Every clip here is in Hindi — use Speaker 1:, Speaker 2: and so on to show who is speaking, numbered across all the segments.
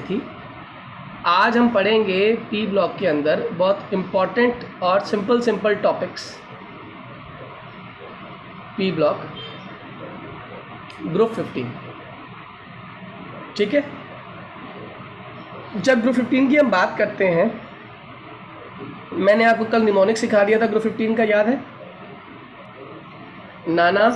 Speaker 1: थी। आज हम पढ़ेंगे पी ब्लॉक के अंदर बहुत इम्पॉर्टेंट और simple topics. P block group 15, ठीक है। जब ग्रुप 15 की हम बात करते हैं, मैंने आपको कल निमोनिक सिखा दिया था। ग्रुप 15 का याद है? नाना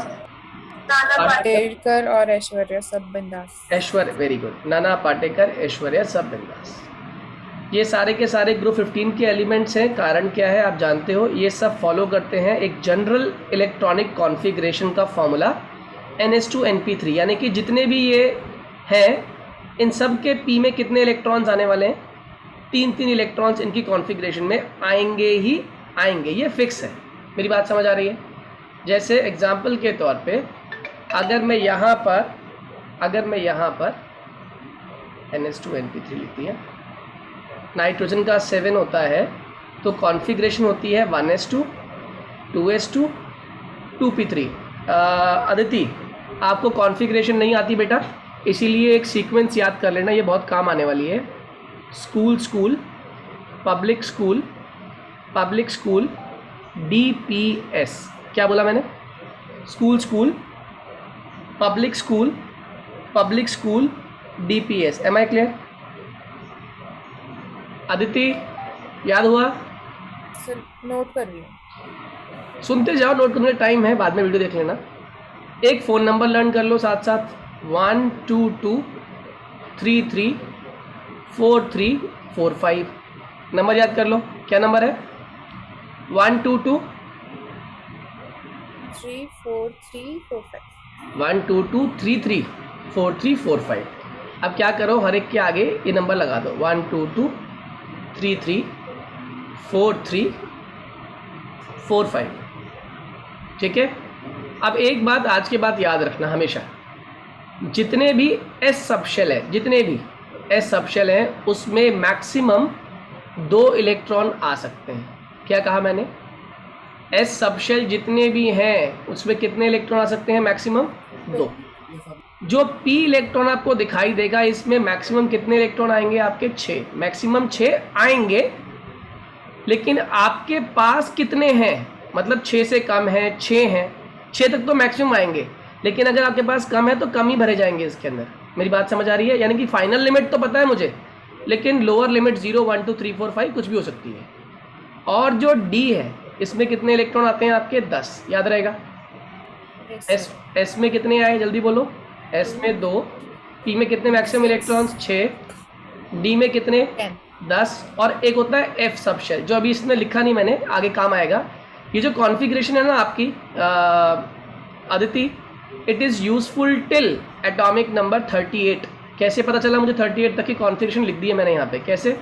Speaker 2: पाटेकर और ऐश्वर्या सब बिंदास।
Speaker 1: Very good. नाना पाटेकर, ऐश्वर्या सब बिंदास। ये सारे के सारे ग्रुप 15 के एलिमेंट्स हैं। कारण क्या है आप जानते हो, ये सब फॉलो करते हैं एक जनरल इलेक्ट्रॉनिक कॉन्फ़िगरेशन का फॉर्मूला NH2 NP3, यानी कि जितने भी ये हैं इन सब के पी में कितने इलेक्ट्रॉन्स आने वाले हैं? 3 इलेक्ट्रॉन्स इनकी कॉन्फ़िगरेशन में आएंगे ही आएंगे, ये फिक्स है। मेरी बात समझ आ रही है? जैसे एग्जाम्पल के तौर पे अगर मैं यहाँ पर NH2 NP3 लिखती है, नाइट्रोजन का 7 होता है, तो कॉन्फ़िगरेशन होती है 1s2 2s2 2p3। अदिति, आपको कॉन्फ़िगरेशन नहीं आती बेटा, इसीलिए एक सीक्वेंस याद कर लेना, ये बहुत काम आने वाली है। School public school DPS। क्या बोला मैंने? School public school DPS। Am I clear? Aditi, याद हुआ?
Speaker 2: सर नोट कर रही हूँ।
Speaker 1: सुनते जाओ, नोट करने टाइम है, बाद में वीडियो देख लेना। एक फ़ोन नंबर लर्न कर लो साथ साथ, 122334345। नंबर याद कर लो, क्या नंबर है? 122
Speaker 2: 34345।
Speaker 1: 122334345। अब क्या करो, हर एक के आगे ये नंबर लगा दो, 122334345, ठीक है। अब एक बात आज के बाद याद रखना हमेशा, जितने भी एस सबशेल हैं उसमें मैक्सिमम 2 इलेक्ट्रॉन आ सकते हैं। क्या कहा मैंने? एस सबशेल जितने भी हैं उसमें कितने इलेक्ट्रॉन आ सकते हैं? मैक्सिमम 2। जो पी इलेक्ट्रॉन आपको दिखाई देगा इसमें मैक्सिमम कितने इलेक्ट्रॉन आएंगे? आपके 6, मैक्सिमम 6 आएंगे। लेकिन आपके पास कितने हैं? मतलब 6 से कम है, 6 हैं, 6 तक तो मैक्सिमम आएंगे। लेकिन अगर आपके पास कम है तो कम ही भरे जाएंगे इसके अंदर। मेरी बात समझ आ रही है? यानी कि फाइनल लिमिट तो पता है मुझे, लेकिन लोअर लिमिट 0 1 2 3 4 5 कुछ भी हो सकती है। और जो डी है इसमें कितने इलेक्ट्रॉन आते हैं आपके? 10। याद रहेगा? एस में कितने आए जल्दी बोलो? एस में 2, पी में कितने मैक्सिमम इलेक्ट्रॉन्स? 6, डी में कितने? 10। और एक होता है एफ सबशेल, जो अभी इसमें लिखा नहीं मैंने, आगे काम आएगा। ये जो कॉन्फ़िगरेशन है ना आपकी Aditi, it is useful till atomic number 38। कैसे पता चला मुझे? 38 तक की कॉन्फ़िगरेशन लिख दी है मैंने यहाँ पे। कैसे?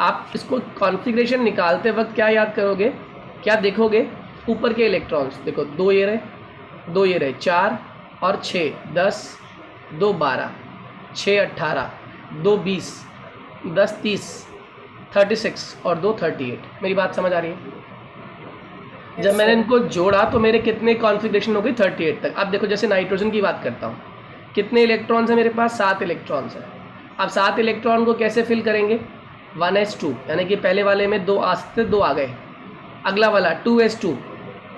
Speaker 1: आप इसको कॉन्फ़िगरेशन निकालते वक्त क्या याद करोगे, क्या देखोगे? ऊपर के इलेक्ट्रॉन्स देखो, 2 ये रहे 4 और 6 10, 2 12, 6 18, 2 20, 10 30, 36 और 2 38। मेरी बात समझ आ रही है? जब मैंने इनको जोड़ा तो मेरे कितने कॉन्फ़िगरेशन हो गई? 38 तक। अब देखो, जैसे नाइट्रोजन की बात करता हूँ, कितने इलेक्ट्रॉन्स हैं मेरे पास? 7 इलेक्ट्रॉन्स हैं। अब 7 इलेक्ट्रॉन को कैसे फिल करेंगे? 1s2, यानी कि पहले वाले में 2 आ सकते, 2 आ गए। अगला वाला 2s2,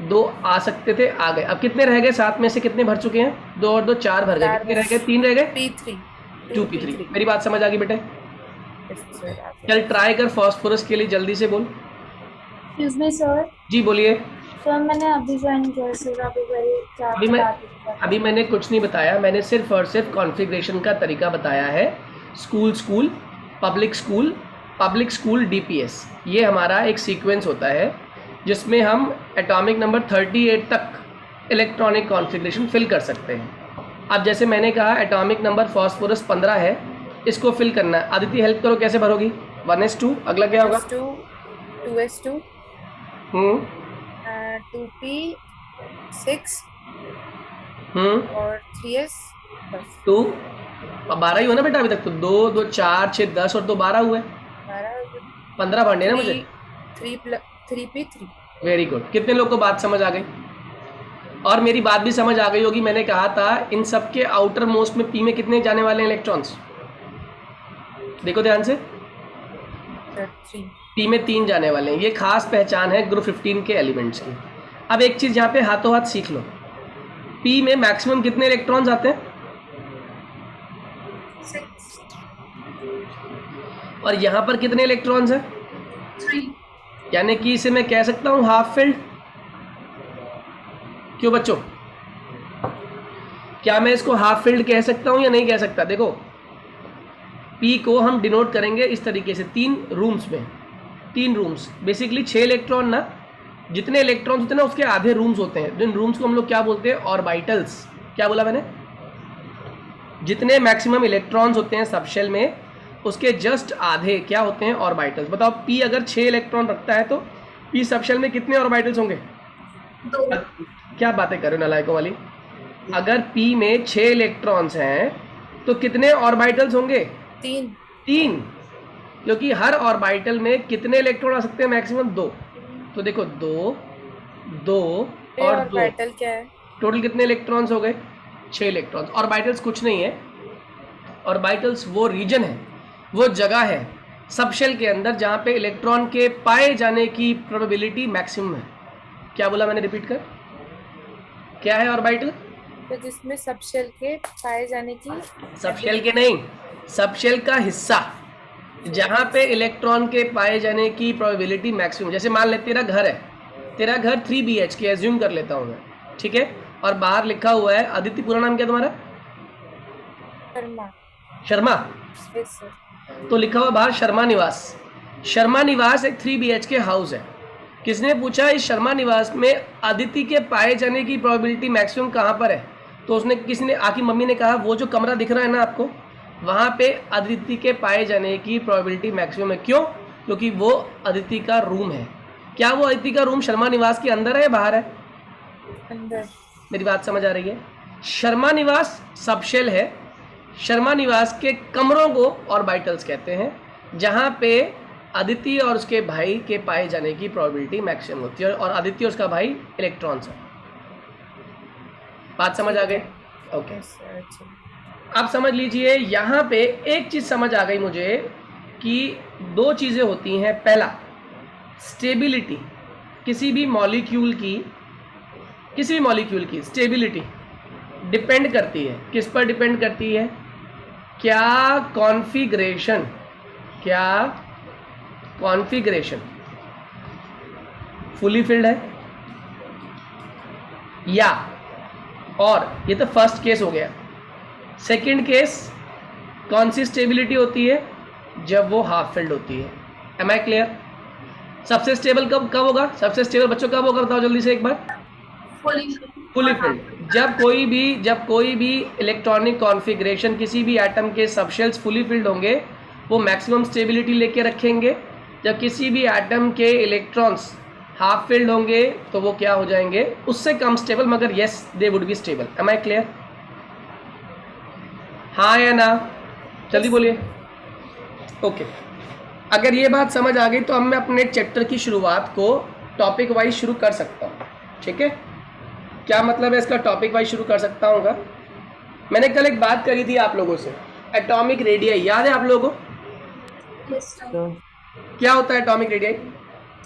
Speaker 1: 2 आ सकते थे, आ गए। अब कितने रह गए? 7 में से कितने भर चुके हैं? 2 और 2 4 भर गए। कितने रह गए? 3 रह गए।
Speaker 2: P3
Speaker 1: मेरी बात समझ आ गई बेटे? चल ट्राई कर फॉस्फोरस के लिए, जल्दी से बोल।
Speaker 3: Excuse me sir.
Speaker 1: जी बोलिए।
Speaker 3: सर मैंने अभी ज्वाइन किया सर,
Speaker 1: अभी मैंने कुछ नहीं बताया, मैंने सिर्फ और सिर्फ कॉन्फ़िगरेशन का तरीका बताया है। स्कूल पब्लिक स्कूल DPS, ये हमारा एक सीक्वेंस होता है जिसमें हम एटॉमिक नंबर 38 तक इलेक्ट्रॉनिक कॉन्फ़िगरेशन फिल कर सकते हैं। अब जैसे मैंने कहा एटॉमिक नंबर फॉस्फोरस 15 है, इसको फिल करना है। आदित्य हेल्प करो, कैसे भरोगी? 1s2, अगला क्या होगा?
Speaker 2: 2s2 2p6 और 3s
Speaker 1: 2। अब 12 ही हो ना बेटा अभी तक तो? 2 2 4 6 10 और 2 12 हुए, 15 भरने ना मुझे।
Speaker 2: 3p3।
Speaker 1: Very good. कितने लोग को बात समझ आ गई? और मेरी बात भी समझ आ गई होगी, मैंने कहा था इन सब के आउटर मोस्ट में पी में कितने जाने वाले हैं इलेक्ट्रॉन्स? देखो ध्यान से,
Speaker 2: सर 3।
Speaker 1: पी में 3 जाने वाले हैं। ये खास पहचान है ग्रुप 15 के एलिमेंट्स की। अब एक चीज़ यहाँ पे हाथों हाथ सीख लो, पी में मैक्सिमम कितने इलेक्ट्रॉन्स आते हैं
Speaker 3: 6,
Speaker 1: और यहाँ पर कितने इलेक्ट्रॉन्स हैं?
Speaker 3: 3,
Speaker 1: यानी कि इसे मैं कह सकता हूँ हाफ फिल्ड। क्यों बच्चों, क्या मैं इसको हाफ फिल्ड कह सकता हूँ या नहीं कह सकता? देखो पी को हम डिनोट करेंगे इस तरीके से, 3 रूम्स में, 3 रूम्स बेसिकली 6 इलेक्ट्रॉन ना, जितने इलेक्ट्रॉन्स होते हैं ना उसके आधे रूम्स होते हैं। जिन रूम्स को हम लोग क्या बोलते हैं? ऑर्बिटल्स। क्या बोला मैंने? जितने मैक्सिमम इलेक्ट्रॉन्स होते हैं सब शेल में, उसके जस्ट आधे क्या होते हैं? ऑर्बिटल्स। बताओ पी अगर 6 इलेक्ट्रॉन रखता है तो पी सब शेल में कितने ऑर्बिटल्स होंगे?
Speaker 3: 2,
Speaker 1: क्या बातें कर रहे हो नालायकों वाली। अगर पी में 6 इलेक्ट्रॉन्स हैं तो कितने ऑर्बिटल्स होंगे?
Speaker 2: 3।
Speaker 1: 3, क्योंकि हर ऑर्बिटल में कितने इलेक्ट्रॉन आ सकते हैं? मैक्सिमम 2। तो देखो 2, 2 और 2,
Speaker 2: ऑर्बिटल क्या है?
Speaker 1: टोटल कितने इलेक्ट्रॉन्स हो गए? 6 इलेक्ट्रॉन्स। ऑर्बिटल्स कुछ नहीं है, ऑर्बिटल्स वो रीजन है, वो जगह है सब शेल के अंदर जहाँ पे इलेक्ट्रॉन के पाए जाने की प्रोबेबिलिटी मैक्सिमम है। क्या बोला मैंने? रिपीट कर, क्या है ऑर्बिटल?
Speaker 2: तो जिसमें सब शेल के पाए जाने की
Speaker 1: सब शेल के नहीं, सब शेल का हिस्सा जहाँ पे इलेक्ट्रॉन के पाए जाने की प्रोबेबिलिटी मैक्सिमम। जैसे मान ले तेरा घर है, तेरा घर 3 BHK एज्यूम कर लेता हूँ मैं, ठीक है, और बाहर लिखा हुआ है अदिति। पूरा नाम क्या तुम्हारा?
Speaker 2: शर्मा।
Speaker 1: शर्मा।
Speaker 2: Yes sir.
Speaker 1: तो लिखा हुआ बाहर शर्मा निवास। शर्मा निवास एक 3 BHK हाउस है। किसने पूछा इस शर्मा निवास में अदिति के पाए जाने की प्रोबेबिलिटी मैक्सिमम कहाँ पर है? तो उसने, किसी ने, आकी मम्मी ने कहा वो जो कमरा दिख रहा है ना आपको, वहाँ पे अदिति के पाए जाने की प्रोबेबिलिटी मैक्सिमम है। क्यों? क्योंकि वो अदिति का रूम है। क्या वो अदिति का रूम शर्मा निवास के अंदर है या बाहर है?
Speaker 2: अंदर।
Speaker 1: मेरी बात समझ आ रही है? शर्मा निवास सब शेल है। शर्मा निवास के कमरों को ऑर्बिटल्स कहते हैं, जहाँ पे अदिति और उसके भाई के पाए जाने की प्रोबेबिलिटी मैक्सिमम होती है, और अदिति और उसका भाई इलेक्ट्रॉन्स है। बात समझ आ गई? Okay,
Speaker 2: yes sir. अच्छा।
Speaker 1: अब समझ लीजिए यहाँ पे एक चीज़ समझ आ गई मुझे कि 2 चीज़ें होती हैं। पहला, स्टेबिलिटी। किसी भी मॉलिक्यूल की स्टेबिलिटी डिपेंड करती है, किस पर डिपेंड करती है? क्या कॉन्फ़िगरेशन फुली फिल्ड है, या, और ये तो फर्स्ट केस हो गया। सेकंड केस, कौन सी स्टेबिलिटी होती है? जब वो हाफ फिल्ड होती है। Am I clear? सबसे स्टेबल कब होगा? सबसे स्टेबल बच्चों कब होगा? बताओ जल्दी से एक बार। Fully filled. जब कोई भी इलेक्ट्रॉनिक कॉन्फ़िगरेशन, किसी भी एटम के सबशेल्स फुली फिल्ड होंगे, वो मैक्सिमम स्टेबिलिटी लेके रखेंगे। जब किसी भी एटम के इलेक्ट्रॉन्स हाफ फिल्ड होंगे तो वो क्या हो जाएंगे? उससे कम स्टेबल, मगर yes they would be stable. Am I clear? हाँ या ना? जल्दी बोलिए। ओके, अगर ये बात समझ आ गई तो अब मैं अपने चैप्टर की शुरुआत को टॉपिक वाइज शुरू कर सकता हूँ। ठीक है, क्या मतलब है इसका? टॉपिक वाइज शुरू कर सकता हूँ। मैंने कल एक बात करी थी आप लोगों से, एटॉमिक रेडियाई, याद है आप लोगों को? क्या होता है एटॉमिक रेडियाई?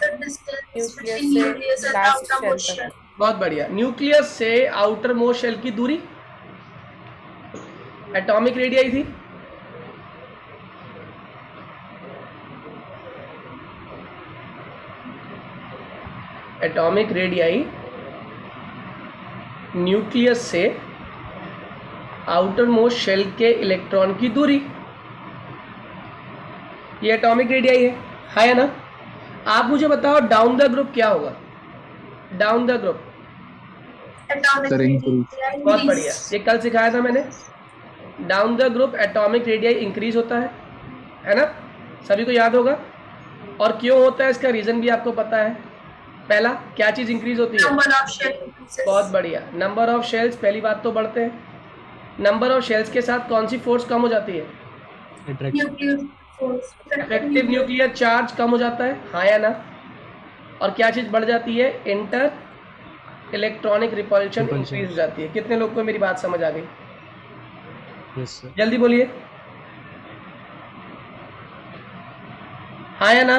Speaker 2: न्यूक्लियस से लास्ट शेल तक।
Speaker 1: बहुत बढ़िया। न्यूक्लियस से आउटर मोस्ट शेल की दूरी एटॉमिक रेडियाई थी। एटॉमिक रेडियाई न्यूक्लियस से आउटर मोस्ट शेल के इलेक्ट्रॉन की दूरी, ये एटॉमिक रेडियाई है या ना? आप मुझे बताओ डाउन द ग्रुप क्या होगा? डाउन द ग्रुप बहुत बढ़िया, ये कल सिखाया था मैंने। Down the group atomic radii increase होता है ना? सभी को याद होगा। और क्यों होता है इसका रीज़न भी आपको पता है। पहला, क्या चीज़ इंक्रीज होती है?
Speaker 3: Number of shells.
Speaker 1: बहुत बढ़िया, नंबर ऑफ शेल्स। पहली बात तो बढ़ते हैं। नंबर ऑफ शेल्स के साथ कौन सी फोर्स कम हो जाती है?
Speaker 3: Nuclear force.
Speaker 1: Effective nuclear charge कम हो जाता है, हाँ या ना? और क्या चीज़ बढ़ जाती है? इंटर इलेक्ट्रॉनिक रिपल्शन इंक्रीज हो जाती है। कितने लोग को मेरी बात समझ आ गई?
Speaker 4: Yes sir.
Speaker 1: जल्दी बोलिए। हाँ या ना?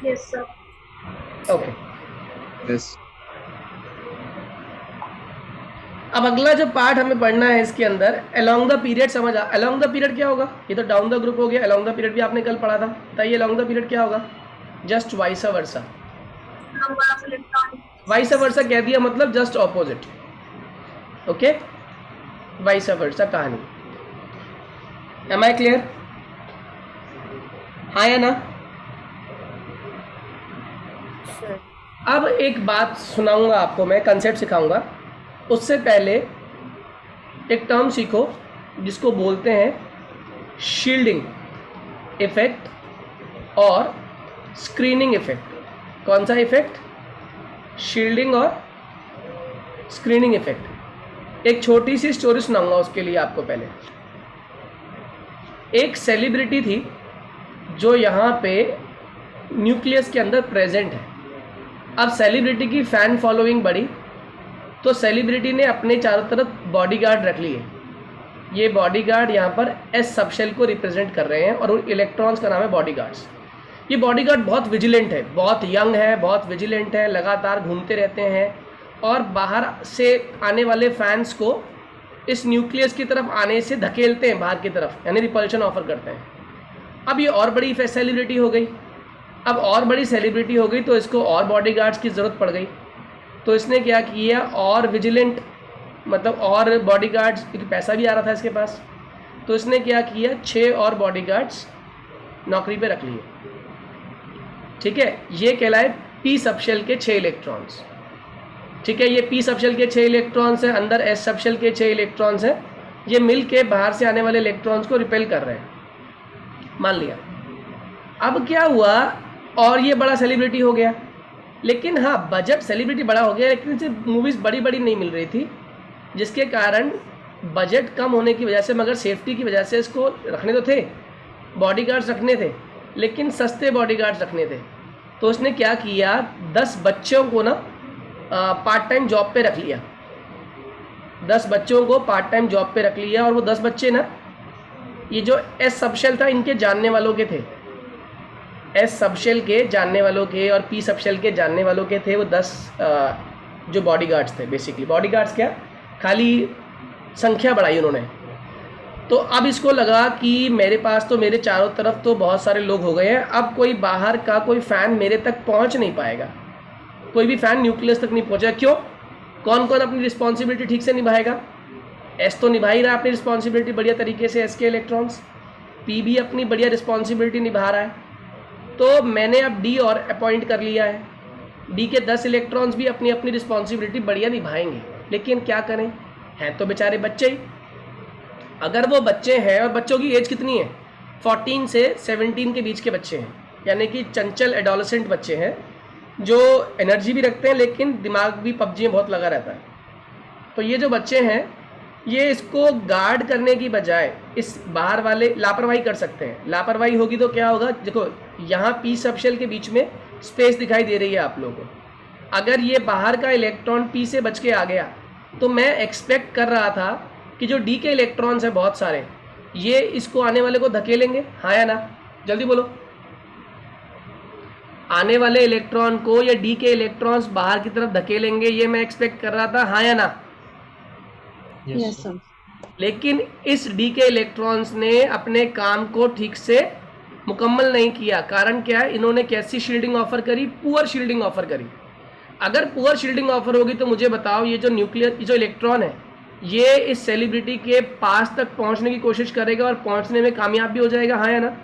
Speaker 3: Yes, sir.
Speaker 1: ओके।
Speaker 4: Yes.
Speaker 1: अब अगला जो पार्ट हमें पढ़ना है इसके अंदर, अलोंग द पीरियड समझ आ, अलोंग द पीरियड क्या होगा? ये तो डाउन द ग्रुप हो गया, अलोंग द पीरियड भी आपने कल पढ़ा था। बताइए अलोंग द पीरियड क्या होगा? Just vice versa.
Speaker 3: Number of electrons.
Speaker 1: Vice versa कह दिया मतलब just opposite. Okay, vice versa कहानी। Am I clear? हाँ या ना?
Speaker 2: Sure.
Speaker 1: अब एक बात सुनाऊंगा आपको, मैं कंसेप्ट सिखाऊंगा। उससे पहले एक टर्म सीखो जिसको बोलते हैं शील्डिंग इफेक्ट और स्क्रीनिंग इफेक्ट। कौन सा इफेक्ट? शील्डिंग और स्क्रीनिंग इफेक्ट। एक छोटी सी स्टोरी सुनाऊंगा उसके लिए आपको। पहले एक सेलिब्रिटी थी जो यहाँ पे न्यूक्लियस के अंदर प्रेजेंट है। अब सेलिब्रिटी की फ़ैन फॉलोइंग बढ़ी तो सेलिब्रिटी ने अपने चारों तरफ बॉडीगार्ड रख लिए। ये बॉडीगार्ड यहाँ पर एस सबशेल को रिप्रेजेंट कर रहे हैं और उन इलेक्ट्रॉन्स का नाम है बॉडीगार्ड्स। ये बॉडीगार्ड बहुत विजिलेंट है, बहुत यंग है, बहुत विजिलेंट है, लगातार घूमते रहते हैं और बाहर से आने वाले फैंस को इस न्यूक्लियस की तरफ आने से धकेलते हैं बाहर की तरफ, यानी रिपल्शन ऑफर करते हैं। अब ये और बड़ी सेलिब्रिटी हो गई। अब और बड़ी सेलिब्रिटी हो गई तो इसको और बॉडीगार्ड्स की ज़रूरत पड़ गई। तो इसने क्या किया, और विजिलेंट मतलब और बॉडीगार्ड्स, क्योंकि पैसा भी आ रहा था इसके पास, तो इसने क्या किया, 6 और बॉडीगार्ड्स नौकरी पे रख लिए। ठीक है, ये कहलाए पी सबशेल के 6 इलेक्ट्रॉन्स। ठीक है, ये पी सबशेल के 6 इलेक्ट्रॉन्स हैं, अंदर एस सबशेल के 6 इलेक्ट्रॉन्स हैं। ये मिल के बाहर से आने वाले इलेक्ट्रॉन्स को रिपेल कर रहे हैं, मान लिया। अब क्या हुआ, और ये बड़ा सेलिब्रिटी हो गया। लेकिन हाँ, बजट सेलिब्रिटी बड़ा हो गया, लेकिन इसे मूवीज़ बड़ी बड़ी नहीं मिल रही थी, जिसके कारण बजट कम होने की वजह से, मगर सेफ्टी की वजह से इसको रखने तो थे, बॉडीगार्ड्स रखने थे, लेकिन सस्ते बॉडीगार्ड्स रखने थे। तो उसने क्या किया, 10 बच्चों को ना पार्ट टाइम जॉब पे रख लिया। 10 बच्चों को पार्ट टाइम जॉब पे रख लिया। और वो 10 बच्चे ना, ये जो एस सबशेल था इनके जानने वालों के थे, एस सबशेल के जानने वालों के और पी सबशेल के जानने वालों के थे वो 10 जो बॉडीगार्ड्स थे। बेसिकली बॉडीगार्ड्स क्या, खाली संख्या बढ़ाई उन्होंने। तो अब इसको लगा कि मेरे पास तो मेरे चारों तरफ तो बहुत सारे लोग हो गए हैं, अब कोई बाहर का कोई फ़ैन मेरे तक पहुंच नहीं पाएगा, कोई भी फ़ैन न्यूक्लियस तक नहीं पहुंचेगा। क्यों? कौन कौन अपनी रिस्पॉन्सिबिलिटी ठीक से निभाएगा? एस तो निभा ही रहा है अपनी रिस्पॉन्सिबिलिटी बढ़िया तरीके से, एस के इलेक्ट्रॉन्स। पी भी अपनी बढ़िया रिस्पॉन्सिबिलिटी निभा रहा है। तो मैंने अब डी और अपॉइंट कर लिया है। डी के 10 इलेक्ट्रॉन्स भी अपनी अपनी रिस्पॉन्सिबिलिटी बढ़िया निभाएंगे, लेकिन क्या करें, हैं तो बेचारे बच्चे ही। अगर वो बच्चे हैं, और बच्चों की एज कितनी है, 14 से 17 के बीच के बच्चे हैं, यानी कि चंचल एडोलेसेंट बच्चे हैं, जो एनर्जी भी रखते हैं लेकिन दिमाग भी पबजी में बहुत लगा रहता है। तो ये जो बच्चे हैं, ये इसको गार्ड करने की बजाय इस बाहर वाले लापरवाही कर सकते हैं। लापरवाही होगी तो क्या होगा, देखो यहाँ पी सबशेल के बीच में स्पेस दिखाई दे रही है आप लोगों को। अगर ये बाहर का इलेक्ट्रॉन पी से बच के आ गया तो मैं एक्सपेक्ट कर रहा था कि जो डी के इलेक्ट्रॉन्स हैं बहुत सारे, ये इसको आने वाले को धकेलेंगे। हाँ या ना? जल्दी बोलो। आने वाले इलेक्ट्रॉन को या डी के इलेक्ट्रॉन्स बाहर की तरफ धकेलेंगे, ये मैं एक्सपेक्ट कर रहा था। हाँ या ना?
Speaker 4: Yes, sir.
Speaker 1: लेकिन इस डी के इलेक्ट्रॉन्स ने अपने काम को ठीक से मुकम्मल नहीं किया। कारण क्या है, इन्होंने कैसी शील्डिंग ऑफर करी, पुअर शील्डिंग ऑफर करी। अगर पुअर शील्डिंग ऑफर होगी तो मुझे बताओ, ये जो न्यूक्लियर जो इलेक्ट्रॉन है, ये इस सेलिब्रिटी के पास तक पहुंचने की कोशिश करेगा और पहुंचने में कामयाब भी हो जाएगा। हाँ या ना?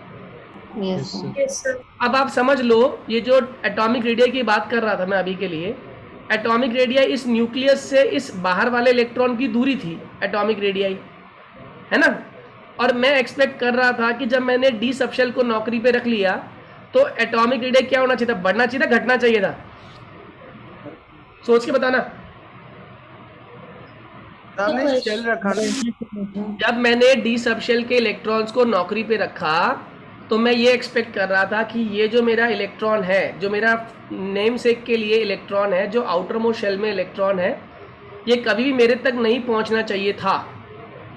Speaker 4: Yes, sir.
Speaker 3: Yes, sir.
Speaker 1: अब आप समझ लो, ये जो एटॉमिक रेडिया की बात कर रहा था मैं अभी के लिए, एटॉमिक रेडिया इस न्यूक्लियस से इस बाहर वाले इलेक्ट्रॉन की दूरी थी, एटॉमिक रेडियाई, है ना। और मैं एक्सपेक्ट कर रहा था कि जब मैंने डी सबशेल को नौकरी पे रख लिया तो एटॉमिक रेडिया क्या होना चाहिए था, बढ़ना चाहिए था, घटना चाहिए था? सोच के बताना।
Speaker 4: शेल रखा
Speaker 1: जब मैंने डी सबशेल के इलेक्ट्रॉन्स को नौकरी पे रखा तो मैं ये एक्सपेक्ट कर रहा था कि ये जो मेरा इलेक्ट्रॉन है, जो मेरा नेम सेक के लिए इलेक्ट्रॉन है, जो आउटर मोस्ट शेल में इलेक्ट्रॉन है, ये कभी भी मेरे तक नहीं पहुंचना चाहिए था।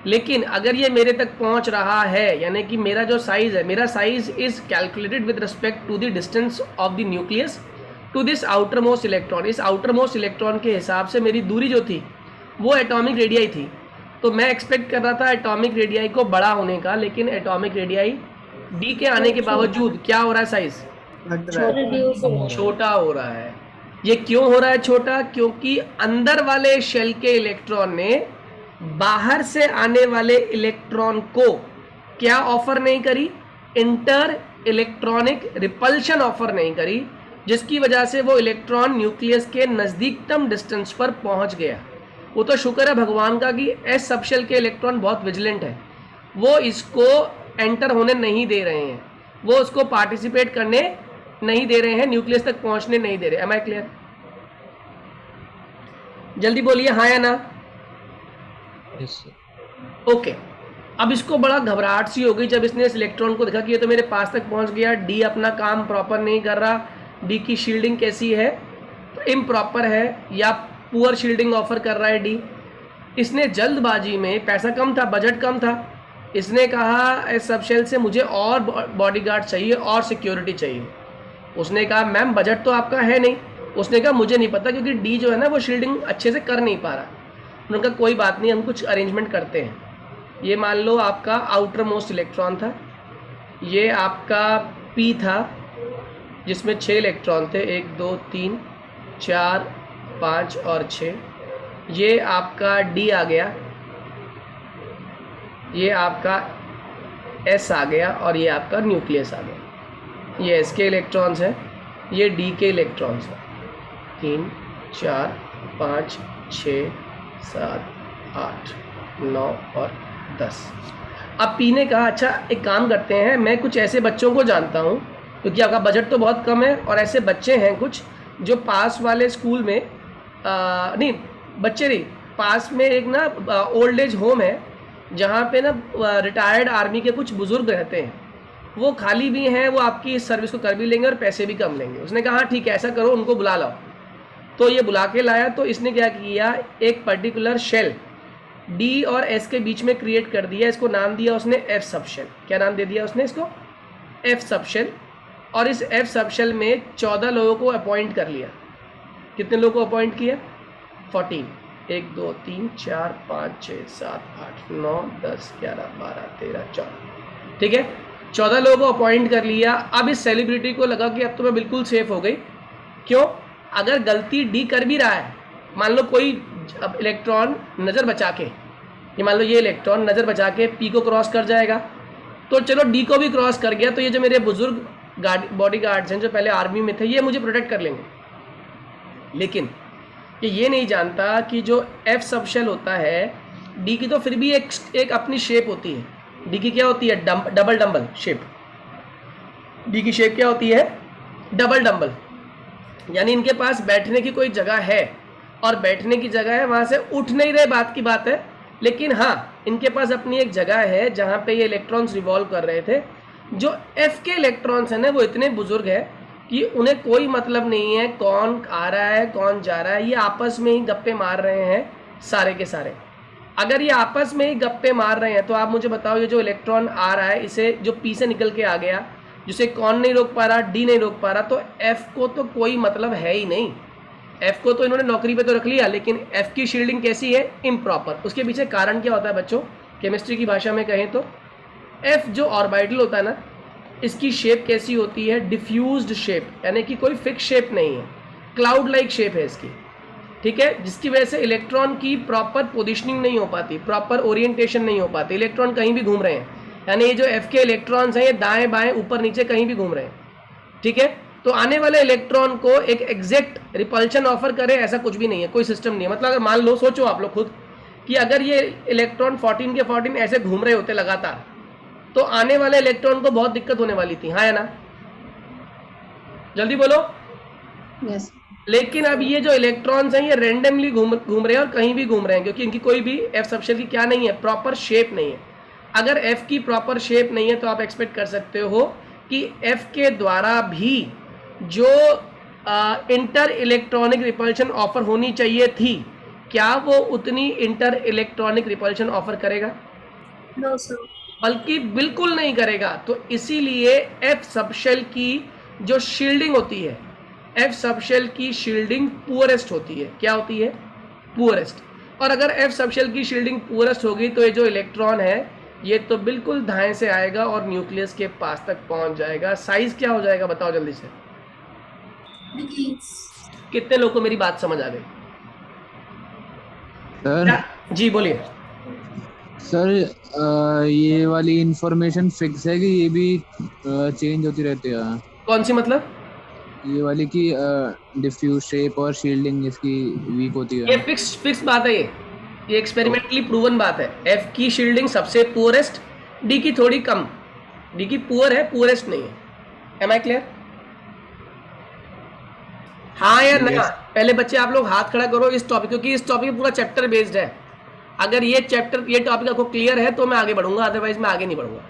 Speaker 1: लेकिन अगर ये मेरे तक पहुंच रहा है, यानी कि मेरा जो साइज है, मेरा size is calculated with respect to the distance of the nucleus to this outer most electron. इस आउटर मोस्ट इलेक्ट्रॉन के हिसाब से मेरी दूरी जो थी वो एटॉमिक रेडियाई थी। तो मैं एक्सपेक्ट कर रहा था एटॉमिक रेडियाई को बड़ा होने का, लेकिन एटॉमिक रेडियाई डी के आने के बावजूद क्या हो रहा है, साइज छोटा हो रहा है। ये क्यों हो रहा है छोटा? क्योंकि अंदर वाले शेल के इलेक्ट्रॉन ने बाहर से आने वाले इलेक्ट्रॉन को क्या ऑफर नहीं करी? इंटर इलेक्ट्रॉनिक रिपल्शन ऑफर नहीं करी, जिसकी वजह से वो इलेक्ट्रॉन न्यूक्लियस के नज़दीकतम डिस्टेंस पर पहुंच गया। वो तो शुक्र है भगवान का कि एस सबशेल के इलेक्ट्रॉन बहुत विजिलेंट है, वो इसको एंटर होने नहीं दे रहे हैं, वो उसको पार्टिसिपेट करने नहीं दे रहे हैं, न्यूक्लियस तक पहुंचने नहीं दे रहे। Am I clear? जल्दी बोलिए हाँ या ना। ओके, अब इसको बड़ा घबराहट सी हो गई जब इसने इस इलेक्ट्रॉन को देखा कि ये तो मेरे पास तक पहुंच गया, डी अपना काम प्रॉपर नहीं कर रहा, डी की शील्डिंग कैसी है, तो इम्प्रॉपर है या पुअर शील्डिंग ऑफर कर रहा है डी। इसने जल्दबाजी में, पैसा कम था, बजट कम था, इसने कहा इस सबशेल से मुझे और बॉडीगार्ड चाहिए और सिक्योरिटी चाहिए। उसने कहा मैम बजट तो आपका है नहीं। उसने कहा मुझे नहीं पता क्योंकि डी जो है ना वो शील्डिंग अच्छे से कर नहीं पा रहा। उन्होंने कहा कोई बात नहीं, हम कुछ अरेंजमेंट करते हैं। ये मान लो आपका आउटर मोस्ट इलेक्ट्रॉन था, ये आपका पी था जिसमें 6 इलेक्ट्रॉन थे, 1 2 3 4 5 और 6। ये आपका डी आ गया, ये आपका एस आ गया और ये आपका न्यूक्लियस आ गया। ये एस के इलेक्ट्रॉन्स हैं, ये डी के इलेक्ट्रॉन्स हैं। 3 4 5 6 7 8 9 और 10। अब पी ने कहा अच्छा एक काम करते हैं, मैं कुछ ऐसे बच्चों को जानता हूँ, क्योंकि आपका बजट तो बहुत कम है और ऐसे बच्चे हैं कुछ जो पास वाले स्कूल में नहीं बच्चे नहीं, पास में एक ना ओल्ड एज होम है जहाँ पे ना रिटायर्ड आर्मी के कुछ बुज़ुर्ग रहते हैं, वो खाली भी हैं, वो आपकी इस सर्विस को कर भी लेंगे और पैसे भी कम लेंगे। उसने कहा हाँ ठीक है ऐसा करो, उनको बुला लाओ। तो ये बुला के लाया, तो इसने क्या किया, एक पर्टिकुलर शेल डी और एस के बीच में क्रिएट कर दिया, इसको नाम दिया उसने एफ सबशेल। क्या नाम दे दिया उसने इसको? F subshell. और इस एफ सबशेल में 14 लोगों को अपॉइंट कर लिया। कितने लोगों को अपॉइंट किया? 14। 1 2 3 4 5 6 7 8 9 10 11 12 13 14। ठीक है, 14 लोगों को अपॉइंट कर लिया। अब इस सेलिब्रिटी को लगा कि अब तो मैं बिल्कुल सेफ हो गई। क्यों? अगर गलती डी कर भी रहा है, मान लो कोई अब इलेक्ट्रॉन नज़र बचा के, ये मान लो ये इलेक्ट्रॉन नज़र बचा के पी को क्रॉस कर जाएगा, तो चलो डी को भी क्रॉस कर गया, तो ये जो मेरे बुजुर्ग बॉडी गार्ड्स हैं जो पहले आर्मी में थे, ये मुझे प्रोटेक्ट कर लेंगे। लेकिन ये नहीं जानता कि जो एफ सबशेल होता है, डी की तो फिर भी एक अपनी शेप होती है। डी की क्या होती है? Double dumbbell shape. डी की शेप क्या होती है? Double dumbbell. यानी इनके पास बैठने की कोई जगह है, और बैठने की जगह है, वहाँ से उठ नहीं रहे, बात की बात है, लेकिन हाँ इनके पास अपनी एक जगह है जहाँ पे ये इलेक्ट्रॉन्स रिवॉल्व कर रहे थे। जो एफ के इलेक्ट्रॉन्स हैं ना वो इतने बुजुर्ग हैं कि उन्हें कोई मतलब नहीं है कौन आ रहा है कौन जा रहा है, ये आपस में ही गप्पे मार रहे हैं सारे के सारे। अगर ये आपस में ही गप्पे मार रहे हैं तो आप मुझे बताओ, ये जो इलेक्ट्रॉन आ रहा है इसे जो पी से निकल के आ गया, जिसे कौन नहीं रोक पा रहा, डी नहीं रोक पा रहा, तो एफ को तो कोई मतलब है ही नहीं। एफ को तो इन्होंने नौकरी पे तो रख लिया, लेकिन एफ की शील्डिंग कैसी है? इम्प्रॉपर। उसके पीछे कारण क्या होता है बच्चों, केमिस्ट्री की भाषा में कहें तो एफ जो ऑर्बिटल होता है ना, इसकी शेप कैसी होती है? डिफ्यूज्ड शेप, यानी कि कोई फिक्स शेप नहीं है, क्लाउड लाइक शेप है इसकी। ठीक है, जिसकी वजह से इलेक्ट्रॉन की प्रॉपर पोजिशनिंग नहीं हो पाती, प्रॉपर ओरिएंटेशन नहीं हो पाती, इलेक्ट्रॉन कहीं भी घूम रहे हैं। यानी ये जो एफ के इलेक्ट्रॉन्स हैं ये दाएं बाएं ऊपर नीचे कहीं भी घूम रहे हैं। ठीक है, तो आने वाले इलेक्ट्रॉन को एक एग्जैक्ट रिपल्शन ऑफर करे ऐसा कुछ भी नहीं है, कोई सिस्टम नहीं है। मतलब अगर मान लो, सोचो आप लोग खुद कि अगर ये इलेक्ट्रॉन 14 के 14 ऐसे घूम रहे होते लगातार, तो आने वाले इलेक्ट्रॉन को बहुत दिक्कत होने वाली थी। हाँ या ना? जल्दी बोलो।
Speaker 2: यस।
Speaker 1: लेकिन अब ये जो इलेक्ट्रॉन्स हैं ये रैंडमली घूम रहे हैं और कहीं भी घूम रहे हैं, क्योंकि इनकी कोई भी एफ सबशेल की क्या नहीं है, प्रॉपर शेप नहीं है। अगर एफ की प्रॉपर शेप नहीं है तो आप एक्सपेक्ट कर सकते हो कि एफ के द्वारा भी जो इंटर इलेक्ट्रॉनिक रिपल्शन ऑफर होनी चाहिए थी, क्या वो उतनी इंटर इलेक्ट्रॉनिक रिपल्शन ऑफर करेगा?
Speaker 3: No sir.
Speaker 1: बल्कि बिल्कुल नहीं करेगा। तो इसीलिए एफ सबशेल की जो शील्डिंग होती है, एफ सबशेल की शील्डिंग पुअरेस्ट होती है। क्या होती है? पुअरेस्ट। और अगर एफ सबशेल की शील्डिंग पुअरेस्ट होगी तो ये जो इलेक्ट्रॉन है ये तो बिल्कुल दाएं से आएगा और न्यूक्लियस के पास तक पहुंच जाएगा। साइज क्या हो जाएगा बताओ जल्दी से।
Speaker 3: डिक्रीज।
Speaker 1: कितने लोगों को मेरी बात समझ आ गई?
Speaker 4: सर
Speaker 1: जी बोलिए।
Speaker 4: सर ये वाली इंफॉर्मेशन फिक्स है कि ये भी चेंज होती रहती है?
Speaker 1: कौन सी मतलब?
Speaker 4: ये वाली कि डिफ्यूज शेप और शील्डिंग इसकी वीक होती
Speaker 1: ये
Speaker 4: है।
Speaker 1: फिक्स बात है। ये एक्सपेरिमेंटली प्रूवन बात है। एफ की शील्डिंग सबसे पुअरेस्ट, डी की थोड़ी कम। डी की पुअर है, पुअरेस्ट नहीं है। Am I clear? हाँ या ना?
Speaker 4: Yes.
Speaker 1: पहले बच्चे आप लोग हाथ खड़ा करो इस टॉपिक, क्योंकि इस टॉपिक पूरा चैप्टर बेस्ड है। अगर ये टॉपिक आपको क्लियर है तो मैं आगे बढ़ूंगा, अदरवाइज मैं आगे नहीं बढ़ूंगा।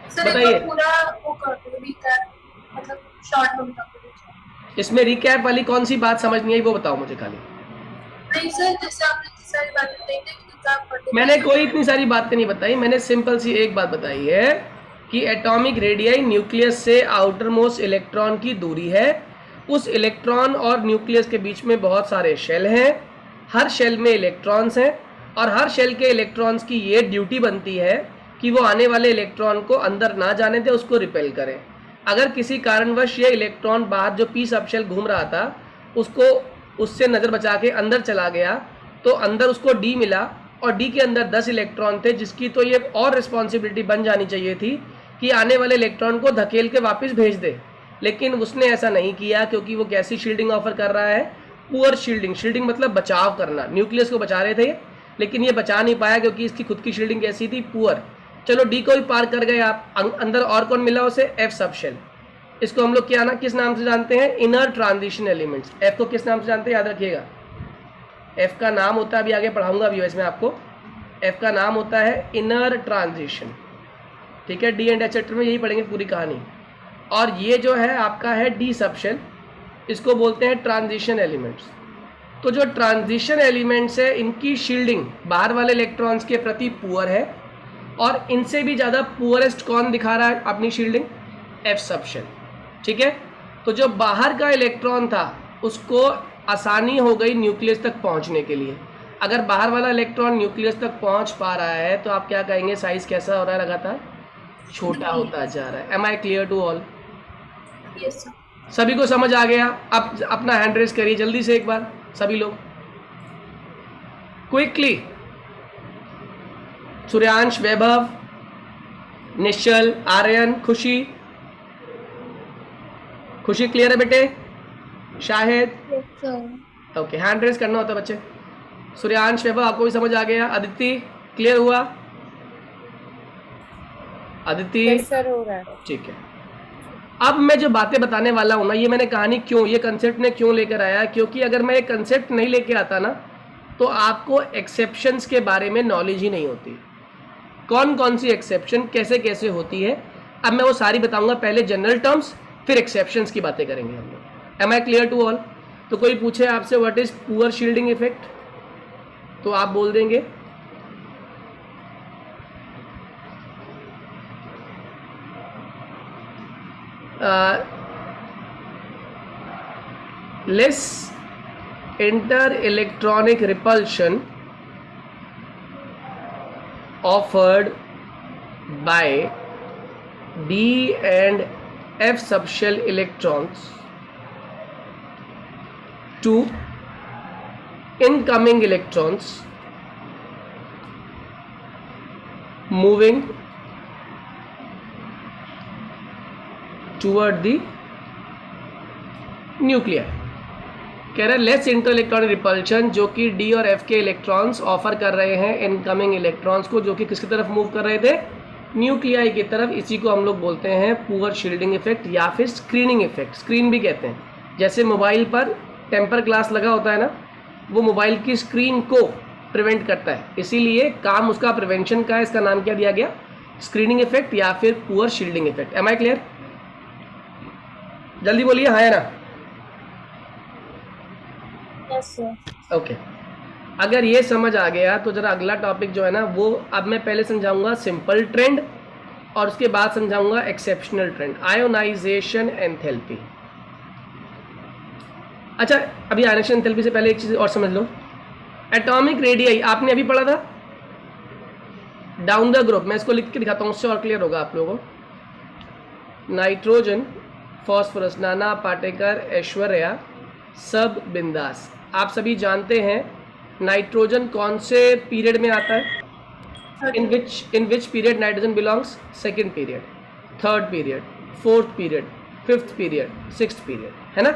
Speaker 3: सर एक
Speaker 1: बताइए।
Speaker 3: बार पूरा वो कर दो रिकैप, मतलब शॉर्ट में बता दो।
Speaker 1: इसमें रिकैप वाली कौन सी बात समझ नहीं आई वो बताओ मुझे खाली।
Speaker 3: नहीं सर, जैसे आपने इतनी सारी बातें बताई थी रिकैप कर दो।
Speaker 1: मैंने कोई इतनी सारी बातें नहीं बताई, मैंने सिंपल सी एक बात बताई है कि एटॉमिक रेडियाई न्यूक्लियस से आउटर मोस्ट इलेक्ट्रॉन की दूरी है। उस इलेक्ट्रॉन और न्यूक्लियस के बीच में बहुत सारे शेल हैं। हर शेल में इलेक्ट्रॉन्स हैं और हर शेल के इलेक्ट्रॉन्स की ये ड्यूटी बनती है कि वो आने वाले इलेक्ट्रॉन को अंदर ना जाने दें, उसको रिपेल करें। अगर किसी कारणवश ये इलेक्ट्रॉन बाहर जो पी सब शेल घूम रहा था उसको उससे नज़र बचा के अंदर चला गया तो अंदर उसको डी मिला और डी के अंदर 10 इलेक्ट्रॉन थे, जिसकी तो ये और रिस्पॉन्सिबिलिटी बन जानी चाहिए थी कि आने वाले इलेक्ट्रॉन को धकेल के वापस भेज दे। लेकिन उसने ऐसा नहीं किया क्योंकि वो कैसी शील्डिंग ऑफर कर रहा है? Poor shielding. शील्डिंग मतलब बचाव करना। न्यूक्लियस को बचा रहे थे लेकिन ये बचा नहीं पाया क्योंकि इसकी खुद की शील्डिंग कैसी थी? पुअर। चलो डी को भी पार कर गए आप, अंदर और कौन मिला उसे? F subshell. इसको हम लोग क्या ना किस नाम से जानते हैं? Inner transition elements. एफ को किस नाम से जानते हैं? याद रखिएगा, एफ का नाम होता है, अभी आगे पढ़ाऊंगा अभी इसमें आपको, एफ का नाम होता है इनर ट्रांजिशन। ठीक है, डी एंड एच चैप्टर में यही पढ़ेंगे पूरी कहानी। और ये जो है आपका है डी सबशेल, इसको बोलते हैं ट्रांजिशन एलिमेंट्स। तो जो ट्रांजिशन एलिमेंट्स है इनकी शील्डिंग बाहर वाले इलेक्ट्रॉन्स के प्रति पुअर है और इनसे भी ज़्यादा पुअरेस्ट कौन दिखा रहा है अपनी शील्डिंग? F subshell. ठीक है, तो जो बाहर का इलेक्ट्रॉन था उसको आसानी हो गई न्यूक्लियस तक पहुंचने के लिए। अगर बाहर वाला इलेक्ट्रॉन न्यूक्लियस तक पहुंच पा रहा है तो आप क्या कहेंगे? साइज कैसा हो रहा है? लगातार छोटा होता जा रहा है। Am I clear to all?
Speaker 3: Yes sir.
Speaker 1: सभी को समझ आ गया? अब अपना हैंड रेस करिए जल्दी से एक बार सभी लोग, क्विकली। सूर्यांश, वैभव, निश्चल, आर्यन, खुशी। खुशी क्लियर है बेटे? Shahid?
Speaker 2: Yes sir.
Speaker 1: Okay, hand raise करना होता है बच्चे। सूर्यांश, वैभव आपको भी समझ आ गया? अदिति क्लियर हुआ? अदिति?
Speaker 2: यस सर, हो रहा है।
Speaker 1: ठीक है। अब मैं जो बातें बताने वाला हूँ ना, ये मैंने कहानी क्यों, ये कंसेप्ट में क्यों लेकर आया, क्योंकि अगर मैं ये कंसेप्ट नहीं लेके आता ना तो आपको एक्सेप्शंस के बारे में नॉलेज ही नहीं होती। कौन कौन सी एक्सेप्शन कैसे कैसे होती है अब मैं वो सारी बताऊंगा। पहले जनरल टर्म्स, फिर एक्सेप्शंस की बातें करेंगे हम लोग। Am I clear to all? तो कोई पूछे आपसे what is poor shielding effect तो आप बोल देंगे less inter-electronic repulsion offered by D and F subshell electrons to incoming electrons moving toward the nuclear. कह रहे हैं लेस इंटर इलेक्ट्रॉनिक रिपल्शन, जो कि डी और एफ के इलेक्ट्रॉन्स ऑफर कर रहे हैं इनकमिंग इलेक्ट्रॉन्स को, जो कि किसकी तरफ मूव कर रहे थे? न्यूक्लियाई की तरफ। इसी को हम लोग बोलते हैं पुअर शील्डिंग इफेक्ट या फिर स्क्रीनिंग इफेक्ट। स्क्रीन भी कहते हैं। जैसे मोबाइल पर टेम्पर ग्लास लगा होता है ना, वो मोबाइल की स्क्रीन को प्रिवेंट करता है, इसीलिए काम उसका प्रिवेंशन का है। इसका नाम क्या दिया गया? स्क्रीनिंग इफेक्ट या फिर poor shielding effect. Am I clear? जल्दी बोलिए हाँ या ना।
Speaker 2: Yes sir.
Speaker 1: ओके, अगर ये समझ आ गया तो जरा अगला टॉपिक जो है ना वो अब मैं पहले समझाऊंगा सिंपल ट्रेंड और उसके बाद समझाऊंगा एक्सेप्शनल ट्रेंड, आयोनाइजेशन एंथैल्पी। अच्छा, अभी आयोनाइजेशन एंथैल्पी से पहले एक चीज़ और समझ लो। एटॉमिक रेडियाई आपने अभी पढ़ा था डाउन द ग्रुप, मैं इसको लिख के दिखाता हूँ, उससे और क्लियर होगा आप लोगों को। नाइट्रोजन, फॉस्फोरस, नाना पाटेकर, ऐश्वर्या, सब बिंदास। आप सभी जानते हैं नाइट्रोजन कौन से पीरियड में आता है? in which period nitrogen belongs? Second period, third period, fourth period, fifth period, sixth period, है ना।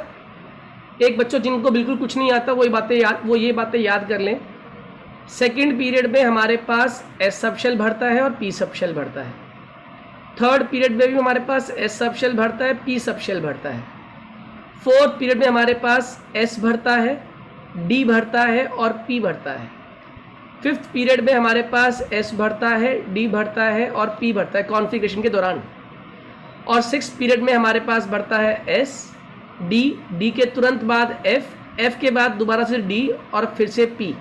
Speaker 1: एक बच्चों जिनको बिल्कुल कुछ नहीं आता वो ये बातें याद कर लें। सेकेंड पीरियड में हमारे पास एस सब शेल भरता है और पी सब शेल भरता है। थर्ड पीरियड में भी हमारे पास एस सब शेल भरता है, पी सब शेल भरता है। फोर्थ पीरियड में हमारे पास एस भरता है, डी भरता है और पी भरता है। फिफ्थ पीरियड में हमारे पास एस भरता है, डी भरता है और पी भरता है कॉन्फ़िगरेशन के दौरान। और सिक्स पीरियड में हमारे पास भरता है एस, डी के तुरंत बाद एफ के बाद दोबारा से डी और फिर से पी।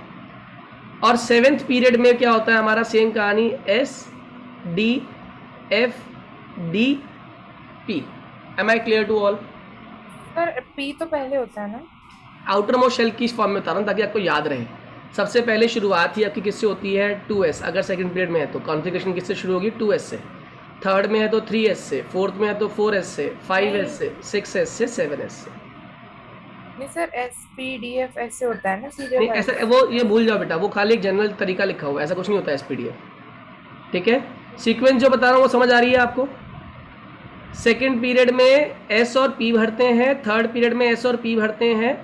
Speaker 1: और सेवेंथ पीरियड में क्या होता है हमारा, सेम कहानी, S D F D P. Am I clear to all?
Speaker 2: Sir P तो पहले होता है ना?
Speaker 1: आउटर मोस्ट शेल की फॉर्म में बता रहा हूँ ताकि आपको याद रहे। सबसे पहले शुरुआत ही आपकी किससे होती है? 2s। अगर सेकंड पीरियड में है तो कॉन्फ़िगरेशन किससे शुरू होगी? 2s से। थर्ड में है तो 3s से, फोर्थ में है तो 4s से, 5s से, 6s से, 7s से।
Speaker 2: नहीं sir, S P D F ऐसे होता है ना सीरियल?
Speaker 1: नहीं ऐसा, वो ये भूल जाओ बेटा, वो खाली एक जनरल तरीका लिखा हुआ है, ऐसा कुछ नहीं होता है SPDF। ठीक है, सीक्वेंस जो बता रहा हूँ वो समझ आ रही है आपको? सेकेंड पीरियड में एस और पी भरते हैं, थर्ड पीरियड में एस और पी भरते हैं,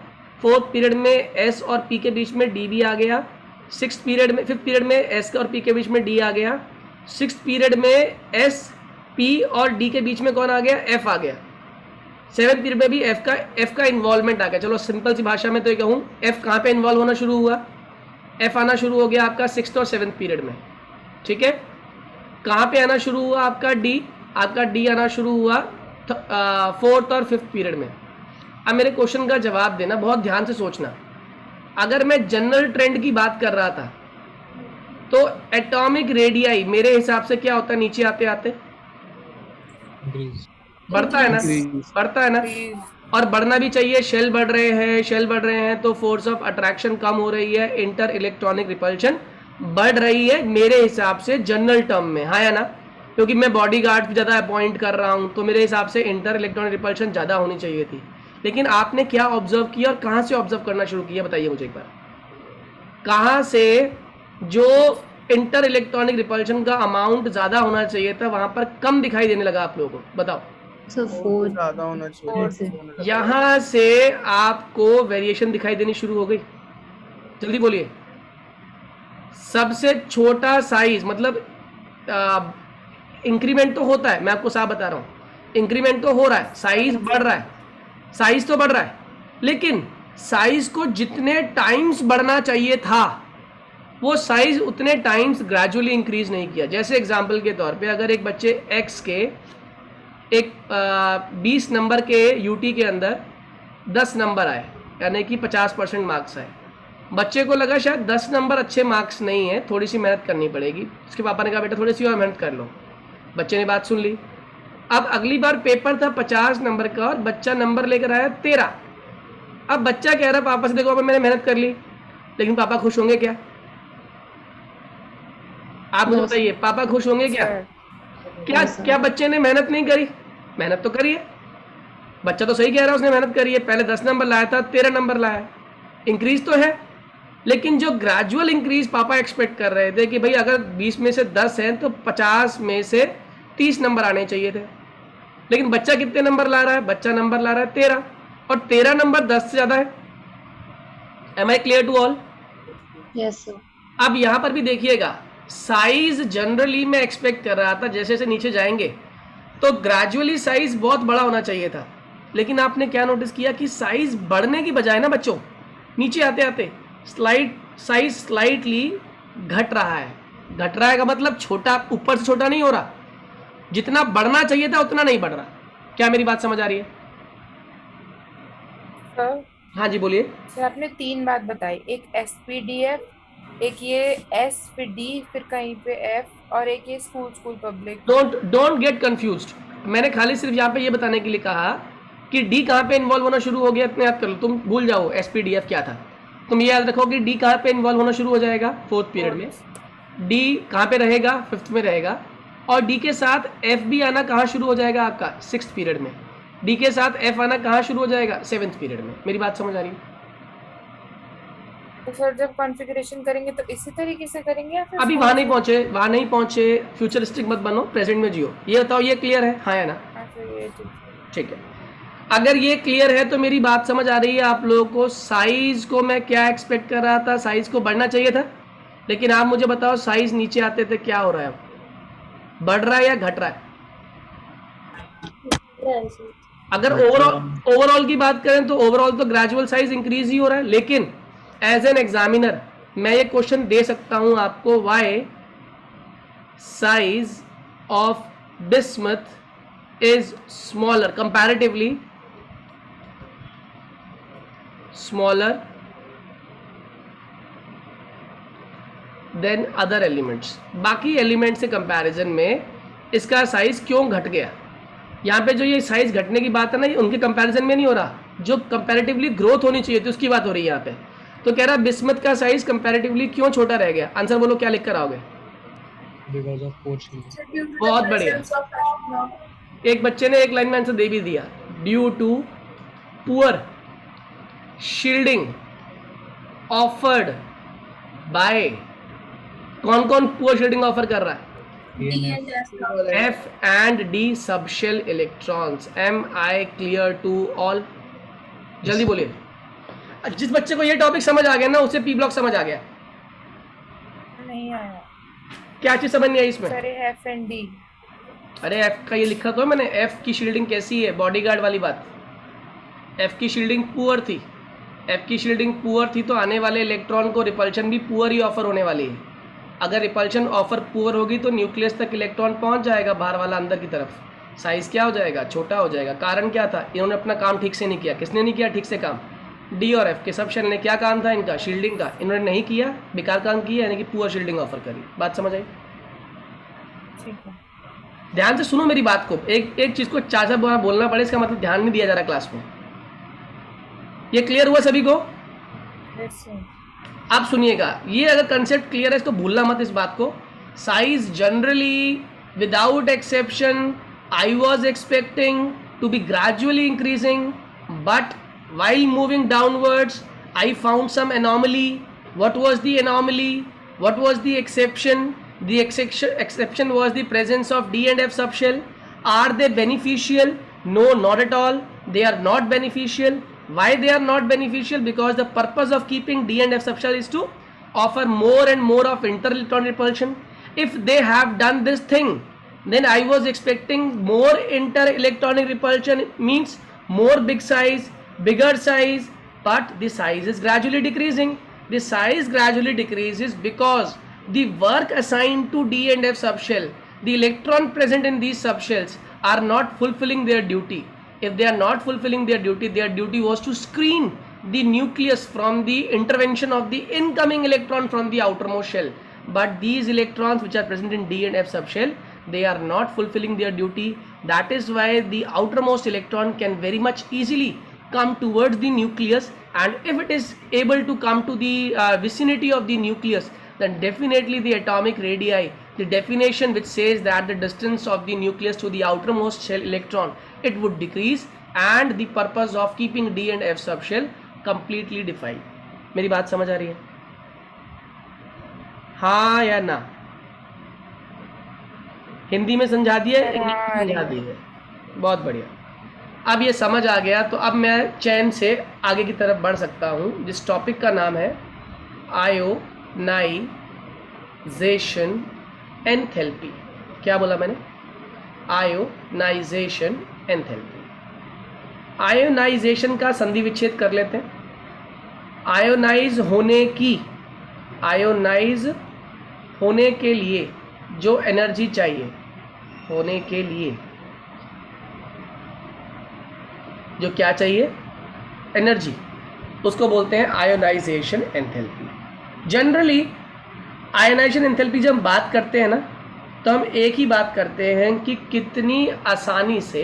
Speaker 1: फोर्थ पीरियड में एस और पी के बीच में डी भी आ गया, फिफ्थ पीरियड में एस और पी के बीच में डी आ गया, सिक्स्थ पीरियड में एस पी और डी के बीच में कौन आ गया? एफ आ गया। सेवन्थ पीरियड में भी एफ का इन्वॉल्वमेंट आ गया। चलो सिंपल सी भाषा में तो ये कहूँ, एफ कहाँ पे इन्वॉल्व होना शुरू हुआ? एफ आना शुरू हो गया आपका सिक्स्थ और सेवन्थ पीरियड में। ठीक है, कहाँ पे आना शुरू हुआ आपका डी? आपका डी आना शुरू हुआ फोर्थ और फिफ्थ पीरियड में। अब मेरे क्वेश्चन का जवाब देना, बहुत ध्यान से सोचना। अगर मैं जनरल ट्रेंड की बात कर रहा था तो एटॉमिक रेडियाई मेरे हिसाब से क्या होता है नीचे आते आते? बढ़ता है ना, बढ़ता है ना, और बढ़ना भी चाहिए। शेल बढ़ रहे हैं तो फोर्स ऑफ अट्रैक्शन कम हो रही है, इंटर इलेक्ट्रॉनिक रिपल्शन बढ़ रही है मेरे हिसाब से जनरल टर्म में, हाँ या ना? क्योंकि मैं बॉडी गार्ड ज़्यादा अपॉइंट कर रहा हूँ तो मेरे हिसाब से इंटर इलेक्ट्रॉनिक रिपल्शन ज़्यादा होनी चाहिए थी। लेकिन आपने क्या ऑब्जर्व किया और कहाँ से ऑब्जर्व करना शुरू किया, बताइए मुझे एक बार। कहाँ से जो इंटर इलेक्ट्रॉनिक रिपल्शन का अमाउंट ज़्यादा होना चाहिए था वहाँ पर कम दिखाई देने लगा आप लोगों को? बताओ।
Speaker 5: ज़्यादा होना चाहिए।
Speaker 1: यहाँ से आपको वेरिएशन दिखाई देनी शुरू हो गई। जल्दी बोलिए। सबसे छोटा साइज मतलब इंक्रीमेंट तो होता है, मैं आपको साफ बता रहा हूँ, इंक्रीमेंट तो हो रहा है, साइज बढ़ रहा है, साइज तो बढ़ रहा है, लेकिन साइज को जितने टाइम्स बढ़ना चाहिए था वो साइज उतने टाइम्स ग्रेजुअली इंक्रीज नहीं किया। जैसे एग्जांपल के तौर पे अगर एक बच्चे एक्स के एक 20 नंबर के यूटी के अंदर 10 नंबर आए, यानी कि 50% मार्क्स आए, बच्चे को लगा शायद 10 नंबर अच्छे मार्क्स नहीं है, थोड़ी सी मेहनत करनी पड़ेगी। उसके पापा ने कहा बेटा थोड़ी सी और मेहनत कर लो। बच्चे ने बात सुन ली। अब अगली बार पेपर था 50 नंबर का और बच्चा नंबर लेकर आया 13। अब बच्चा कह रहा पापा से देखो पापा मैंने मेहनत कर ली, लेकिन पापा खुश होंगे क्या? आप मुझे बताइए, पापा खुश होंगे क्या? क्या बच्चे ने मेहनत नहीं करी? मेहनत तो करी है, बच्चा तो सही कह रहा है, उसने मेहनत करी है। पहले 10 नंबर लाया था, 13 नंबर लाया, इंक्रीज तो है, लेकिन जो ग्रेजुअल इंक्रीज पापा एक्सपेक्ट कर रहे थे कि भाई अगर 20 में से 10 हैं तो 50 में से 30 नंबर आने चाहिए थे, लेकिन बच्चा कितने नंबर ला रहा है? बच्चा नंबर ला रहा है 13, और 13 नंबर 10 से ज़्यादा है। Am I clear to all?
Speaker 3: Yes sir.
Speaker 1: अब यहाँ पर भी देखिएगा, साइज जनरली मैं एक्सपेक्ट कर रहा था जैसे जैसे नीचे जाएंगे तो ग्रेजुअली साइज बहुत बड़ा होना चाहिए था, लेकिन आपने क्या नोटिस किया कि साइज बढ़ने की बजाय ना बच्चों नीचे आते आते साइज स्लाइटली घट रहा है। घट रहा है का मतलब छोटा, ऊपर से छोटा नहीं हो रहा, जितना बढ़ना चाहिए था उतना नहीं बढ़ रहा। क्या मेरी बात समझ आ रही है?
Speaker 2: सर
Speaker 1: हाँ जी बोलिए।
Speaker 2: सर आपने 3 बात बताई, एक SPDF, एक ये S फिर D फिर कहीं पे F, और एक ये school school public.
Speaker 1: Don't get confused. मैंने खाली सिर्फ यहाँ पे ये बताने के लिए कहा कि डी कहाँ पे इन्वॉल्व होना शुरू हो गया, इतना याद कर लो। तुम भूल जाओ SPDF क्या था, तुम ये याद रखो कि डी कहाँ पे इन्वॉल्व होना शुरू हो जाएगा 4th पीरियड में, डी कहाँ पे रहेगा 5th में रहेगा, और डी के साथ एफ भी आना कहाँ शुरू हो जाएगा आपका 6th पीरियड में, डी के साथ एफ आना कहाँ शुरू हो जाएगा 7th पीरियड में। मेरी बात समझ आ रही है?
Speaker 2: तो सर जब कॉन्फ़िगरेशन करेंगे तो इसी तरीके से करेंगे या फिर
Speaker 1: अभी वहां नहीं पहुंचे, फ्यूचरिस्टिक मत बनो, प्रेजेंट में जियो। ये बताओ ये क्लियर है, हाँ या ना?
Speaker 2: अच्छा ये
Speaker 1: ठीक है, अगर ये क्लियर है तो मेरी बात समझ आ रही है आप लोगों को। साइज को मैं क्या एक्सपेक्ट कर रहा था, साइज को बढ़ना चाहिए था, लेकिन आप मुझे बताओ साइज नीचे आते थे क्या हो रहा है, बढ़ रहा है या घट रहा है? अगर ओवरऑल की बात करें तो ओवरऑल तो ग्रेजुअल साइज इंक्रीज ही हो रहा है, लेकिन एज एन एग्जामिनर मैं ये क्वेश्चन दे सकता हूं आपको, why size of bismuth is smaller comparatively, smaller than other elements. बाकी एलिमेंट से कंपैरिजन में इसका साइज क्यों घट गया? यहाँ पे जो ये साइज घटने की बात है ना, ये उनके कंपैरिजन में नहीं हो रहा, जो कंपैरेटिवली ग्रोथ होनी चाहिए थी उसकी बात हो रही है यहाँ पे। तो कह रहा बिस्मथ का साइज कंपैरेटिवली क्यों छोटा रह गया? आंसर बोलो, क्या लिख कर आओगे? बहुत बढ़िया, एक बच्चे ने एक लाइन में आंसर दे भी दिया, due to poor shielding offered by. कौन कौन पुअर शील्डिंग ऑफर कर रहा है? F and D subshell electrons. Am I clear to all? जल्दी बोलिए। जिस बच्चे को ये टॉपिक समझ आ गया ना उसे पी ब्लॉक समझ आ गया।
Speaker 2: नहीं आया।
Speaker 1: क्या चीज समझ नहीं आई इसमें?
Speaker 2: Sir F and D।
Speaker 1: अरे F का ये लिखा तो है मैंने, F की शील्डिंग कैसी है, बॉडीगार्ड वाली बात। F की शील्डिंग पुअर थी, F की शील्डिंग पुअर थी तो आने वाले इलेक्ट्रॉन को रिपल्शन भी पुअर ही ऑफर होने वाली है। अगर रिपल्शन ऑफर पुअर होगी तो न्यूक्लियस तक इलेक्ट्रॉन पहुंच जाएगा, बाहर वाला अंदर की तरफ, साइज क्या हो जाएगा, छोटा हो जाएगा। कारण क्या था? इन्होंने अपना काम ठीक से नहीं किया। किसने नहीं किया ठीक से काम? डी और एफ के सब शेल ने क्या काम था इनका? शील्डिंग का। इन्होंने नहीं किया, बेकार काम किया, यानी कि पुअर शील्डिंग ऑफर करी। बात समझ आई?
Speaker 2: ठीक है।
Speaker 1: ध्यान से सुनो मेरी बात को, एक चीज को 4 बार बोलना पड़े इसका मतलब ध्यान नहीं दिया जा रहा क्लास में। ये क्लियर हुआ सभी को? आप सुनिएगा, ये अगर कंसेप्ट क्लियर है इसको भूलना मत इस बात को। Size generally without exception I was expecting to be gradually increasing, but while moving downwards I found some anomaly. What was the anomaly? What was the exception? The exception was the presence of D and F subshell. Are they beneficial? No, not at all. They are not beneficial. Why they are not beneficial? Because the purpose of keeping D and F subshell is to offer more and more of inter-electron repulsion. If they have done this thing, then I was expecting more inter-electronic repulsion, means more big size, bigger size, but the size is gradually decreasing. The size gradually decreases because the work assigned to D and F subshell, the electron present in these subshells are not fulfilling their duty. If they are not fulfilling their duty was to screen the nucleus from the intervention of the incoming electron from the outermost shell. But these electrons which are present in D and F subshell, they are not fulfilling their duty. That is why the outermost electron can very much easily come towards the nucleus, and if it is able to come to the vicinity of the nucleus, then definitely the atomic radii, the definition which says that the distance of the nucleus to the outermost shell electron, it would decrease, and the purpose of keeping D and F subshell completely defined. मेरी बात समझ आ रही है? हाँ या ना? हिंदी में समझा दिया, समझा दिया, बहुत बढ़िया। अब ये समझ आ गया तो अब मैं चैन से आगे की तरफ बढ़ सकता हूँ, जिस टॉपिक का नाम है आयोनाइजेशन एंथैल्पी। क्या बोला मैंने? Ionisation enthalpy. आयोनाइजेशन का संधि विच्छेद कर लेते हैं। आयोनाइज होने के लिए जो एनर्जी चाहिए, होने के लिए जो क्या चाहिए? एनर्जी। उसको बोलते हैं ionisation enthalpy. Generally ionisation enthalpy जब हम बात करते हैं ना, तो हम एक ही बात करते हैं कि कितनी आसानी से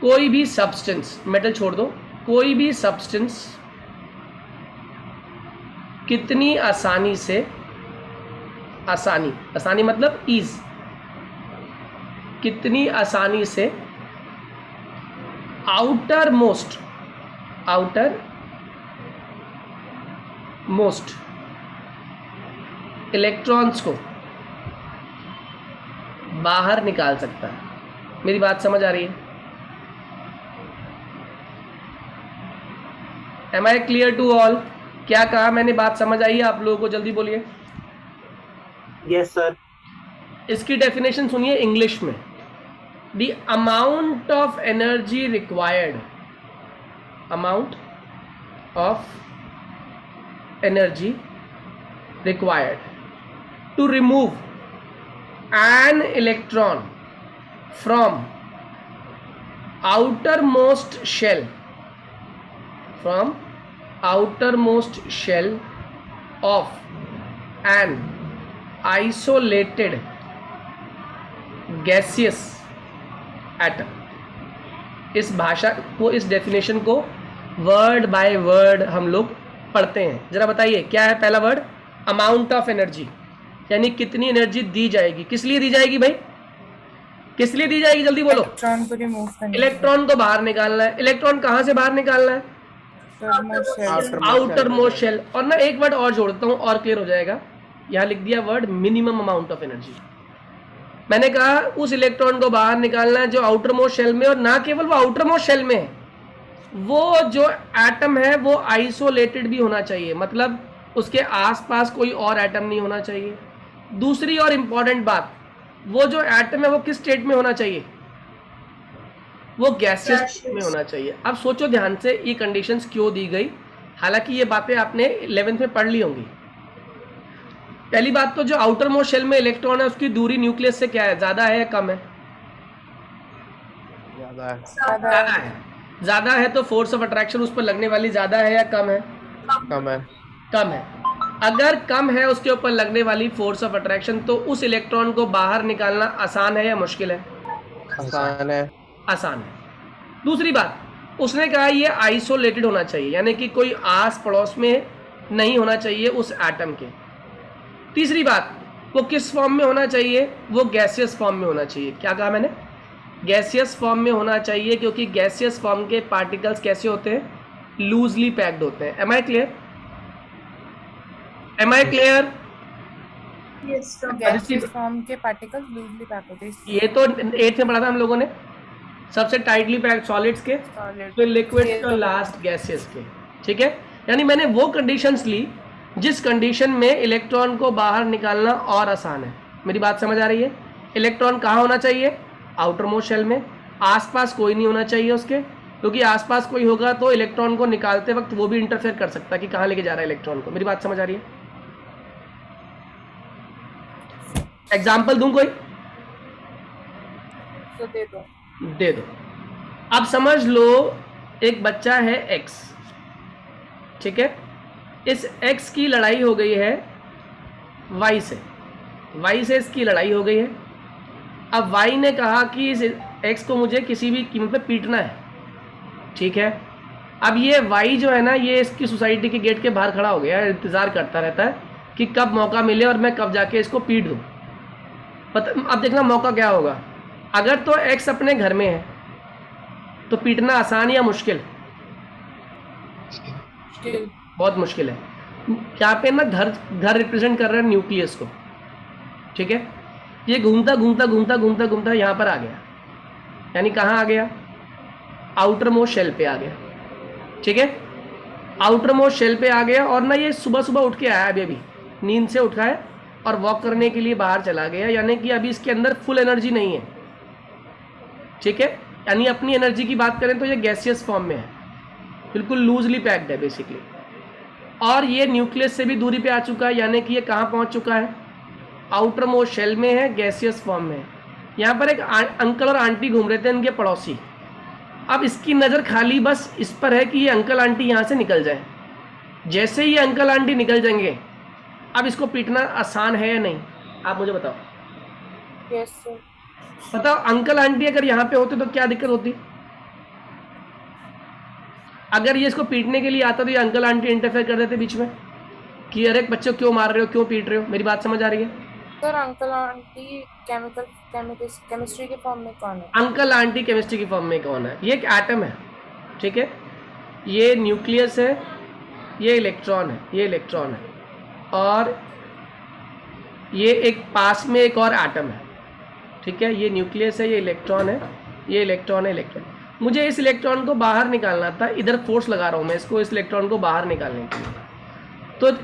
Speaker 1: कोई भी सब्सटेंस, मेटल छोड़ दो, कोई भी सब्सटेंस कितनी आसानी से, आसानी मतलब ईज, कितनी आसानी से आउटर मोस्ट इलेक्ट्रॉन्स को बाहर निकाल सकता है। मेरी बात समझ आ रही है? Am I clear to all? क्या कहा मैंने, बात समझ आई है आप लोगों को? जल्दी बोलिए।
Speaker 6: Yes sir.
Speaker 1: इसकी डेफिनेशन सुनिए इंग्लिश में। The amount of energy required, amount of energy required to remove an electron from outermost shell of an isolated gaseous atom। इस भाषा को, इस डेफिनेशन को वर्ड बाय वर्ड हम लोग पढ़ते हैं। जरा बताइए क्या है पहला वर्ड? अमाउंट ऑफ एनर्जी, यानी कितनी एनर्जी दी जाएगी। किस लिए दी जाएगी भाई? किस लिए दी जाएगी? जल्दी बोलो।
Speaker 2: इलेक्ट्रॉन को रिमूव करने,
Speaker 1: इलेक्ट्रॉन को बाहर निकालना है। इलेक्ट्रॉन कहाँ से बाहर निकालना है? Outer most shell. और ना एक वर्ड और जोड़ता हूँ और क्लियर हो जाएगा। यहाँ लिख दिया word minimum amount of energy. मैंने कहा उस इलेक्ट्रॉन को बाहर निकालना है जो आउटर मोस्ट शेल में, और ना केवल वो आउटर मोस्ट शेल में है, वो जो एटम है वो आइसोलेटेड भी होना चाहिए, मतलब उसके आसपास कोई और एटम नहीं होना चाहिए। दूसरी और इंपॉर्टेंट बात, वो जो एटम है वो किस स्टेट में होना चाहिए? वो गैसियस स्टेट में होना चाहिए। अब सोचो ध्यान से ये कंडीशंस क्यों दी गई, हालांकि ये बातें आपने 11th में पढ़ ली होंगी। पहली बात तो जो आउटर मोस्ट शेल में इलेक्ट्रॉन है उसकी दूरी न्यूक्लियस से क्या है, ज्यादा है या कम है? ज्यादा है। ज्यादा है तो फोर्स ऑफ अट्रैक्शन उस पर लगने वाली ज्यादा है या कम है? कम है। अगर कम है उसके ऊपर लगने वाली फोर्स ऑफ अट्रैक्शन, तो उस इलेक्ट्रॉन को बाहर निकालना आसान है या मुश्किल है? आसान है। दूसरी बात, उसने कहा ये आइसोलेटेड होना चाहिए, यानी कि कोई आस पड़ोस में नहीं होना चाहिए उस एटम के। तीसरी बात, वो किस फॉर्म में होना चाहिए? वो गैसियस फॉर्म में होना चाहिए। क्या कहा मैंने? गैसियस फॉर्म में होना चाहिए, क्योंकि गैसियस फॉर्म के पार्टिकल्स कैसे होते हैं? लूजली पैक्ड होते हैं। Am I clear? Am I clear?
Speaker 3: Yes, sir.
Speaker 2: Gaseous form के पार्टिकल्स लूजली पैक होते हैं।
Speaker 1: ये तो 8th में पढ़ा था हम लोगों ने। सबसे टाइटली पैक्ड सॉलिड्स के, फिर लिक्विड और लास्ट गैसियस के। ठीक है, यानी मैंने वो कंडीशंस ली जिस कंडीशन में इलेक्ट्रॉन को बाहर निकालना और आसान है। मेरी बात समझ आ रही है? इलेक्ट्रॉन कहाँ होना चाहिए? आउटर मोस्ट शेल में। आसपास कोई नहीं होना चाहिए उसके, क्योंकि आसपास कोई होगा तो इलेक्ट्रॉन को निकालते वक्त वो भी इंटरफेयर कर सकता है कि कहाँ लेके जा रहा है इलेक्ट्रॉन को। मेरी बात समझ आ रही है? एग्जाम्पल दूं कोई?
Speaker 2: तो दे दो। अब समझ लो एक बच्चा है X, ठीक है? इस X की लड़ाई हो गई है Y से इसकी लड़ाई हो गई है। अब Y ने कहा कि इस X को मुझे किसी भी कीमत पे पीटना है, ठीक है? अब ये Y जो है ना, ये इसकी सोसाइटी के गेट के बाहर खड़ा हो गया, इंतज़ार करता रहता है कि कब मौका मिले और मैं कब जाके इसको पीट दूँ। अब देखना मौका क्या होगा। अगर तो X अपने घर में है तो पीटना आसान या मुश्किल? बहुत मुश्किल है। यहाँ पे ना घर रिप्रेजेंट कर रहा है न्यूक्लियस को, ठीक है? ये घूमता यहाँ पर आ गया, यानी कहाँ आ गया? आउटर मोस्ट शेल पे आ गया, ठीक है? आउटर मोस्ट शेल पे आ गया और ना ये सुबह उठ के आया, अभी नींद से उठा है और वॉक करने के लिए बाहर चला गया, यानी कि अभी इसके अंदर फुल एनर्जी नहीं है, ठीक है? यानी अपनी एनर्जी की बात करें तो ये गैसियस फॉर्म में है, बिल्कुल लूजली पैक्ड है बेसिकली। और ये न्यूक्लियस से भी दूरी पे आ चुका है, यानी कि ये कहाँ पहुँच चुका है? आउटर मोस्ट शेल में है, गैसियस फॉर्म में है। यहाँ पर एक अंकल और आंटी घूम रहे थे, इनके पड़ोसी, अब इसकी नज़र खाली बस इस पर है कि ये अंकल आंटी यहाँ से निकल जाए। जैसे ही अंकल आंटी निकल जाएंगे, अब इसको पीटना आसान है या नहीं, आप मुझे बताओ।
Speaker 5: Yes sir.
Speaker 2: बताओ, अंकल आंटी अगर यहाँ पे होते तो क्या दिक्कत होती? अगर ये इसको पीटने के लिए आता तो ये अंकल आंटी इंटरफेयर कर देते बीच में कि अरे बच्चों क्यों मार रहे हो, क्यों पीट रहे हो। मेरी बात समझ आ रही है?
Speaker 5: सर अंकल आंटी केमिस्ट्री के फॉर्म में कौन है?
Speaker 2: अंकल आंटी केमिस्ट्री की फॉर्म में कौन है? ये एक एटम है, ठीक है, ये न्यूक्लियस है, ये इलेक्ट्रॉन है, ये इलेक्ट्रॉन है, और ये एक पास में एक और एटम है, ठीक है। ये न्यूक्लियस है, ये इलेक्ट्रॉन है, ये इलेक्ट्रॉन है, इलेक्ट्रॉन। मुझे इस इलेक्ट्रॉन को बाहर निकालना था, इधर फोर्स लगा रहा हूँ मैं इसको, इस इलेक्ट्रॉन को बाहर निकालने के लिए। तो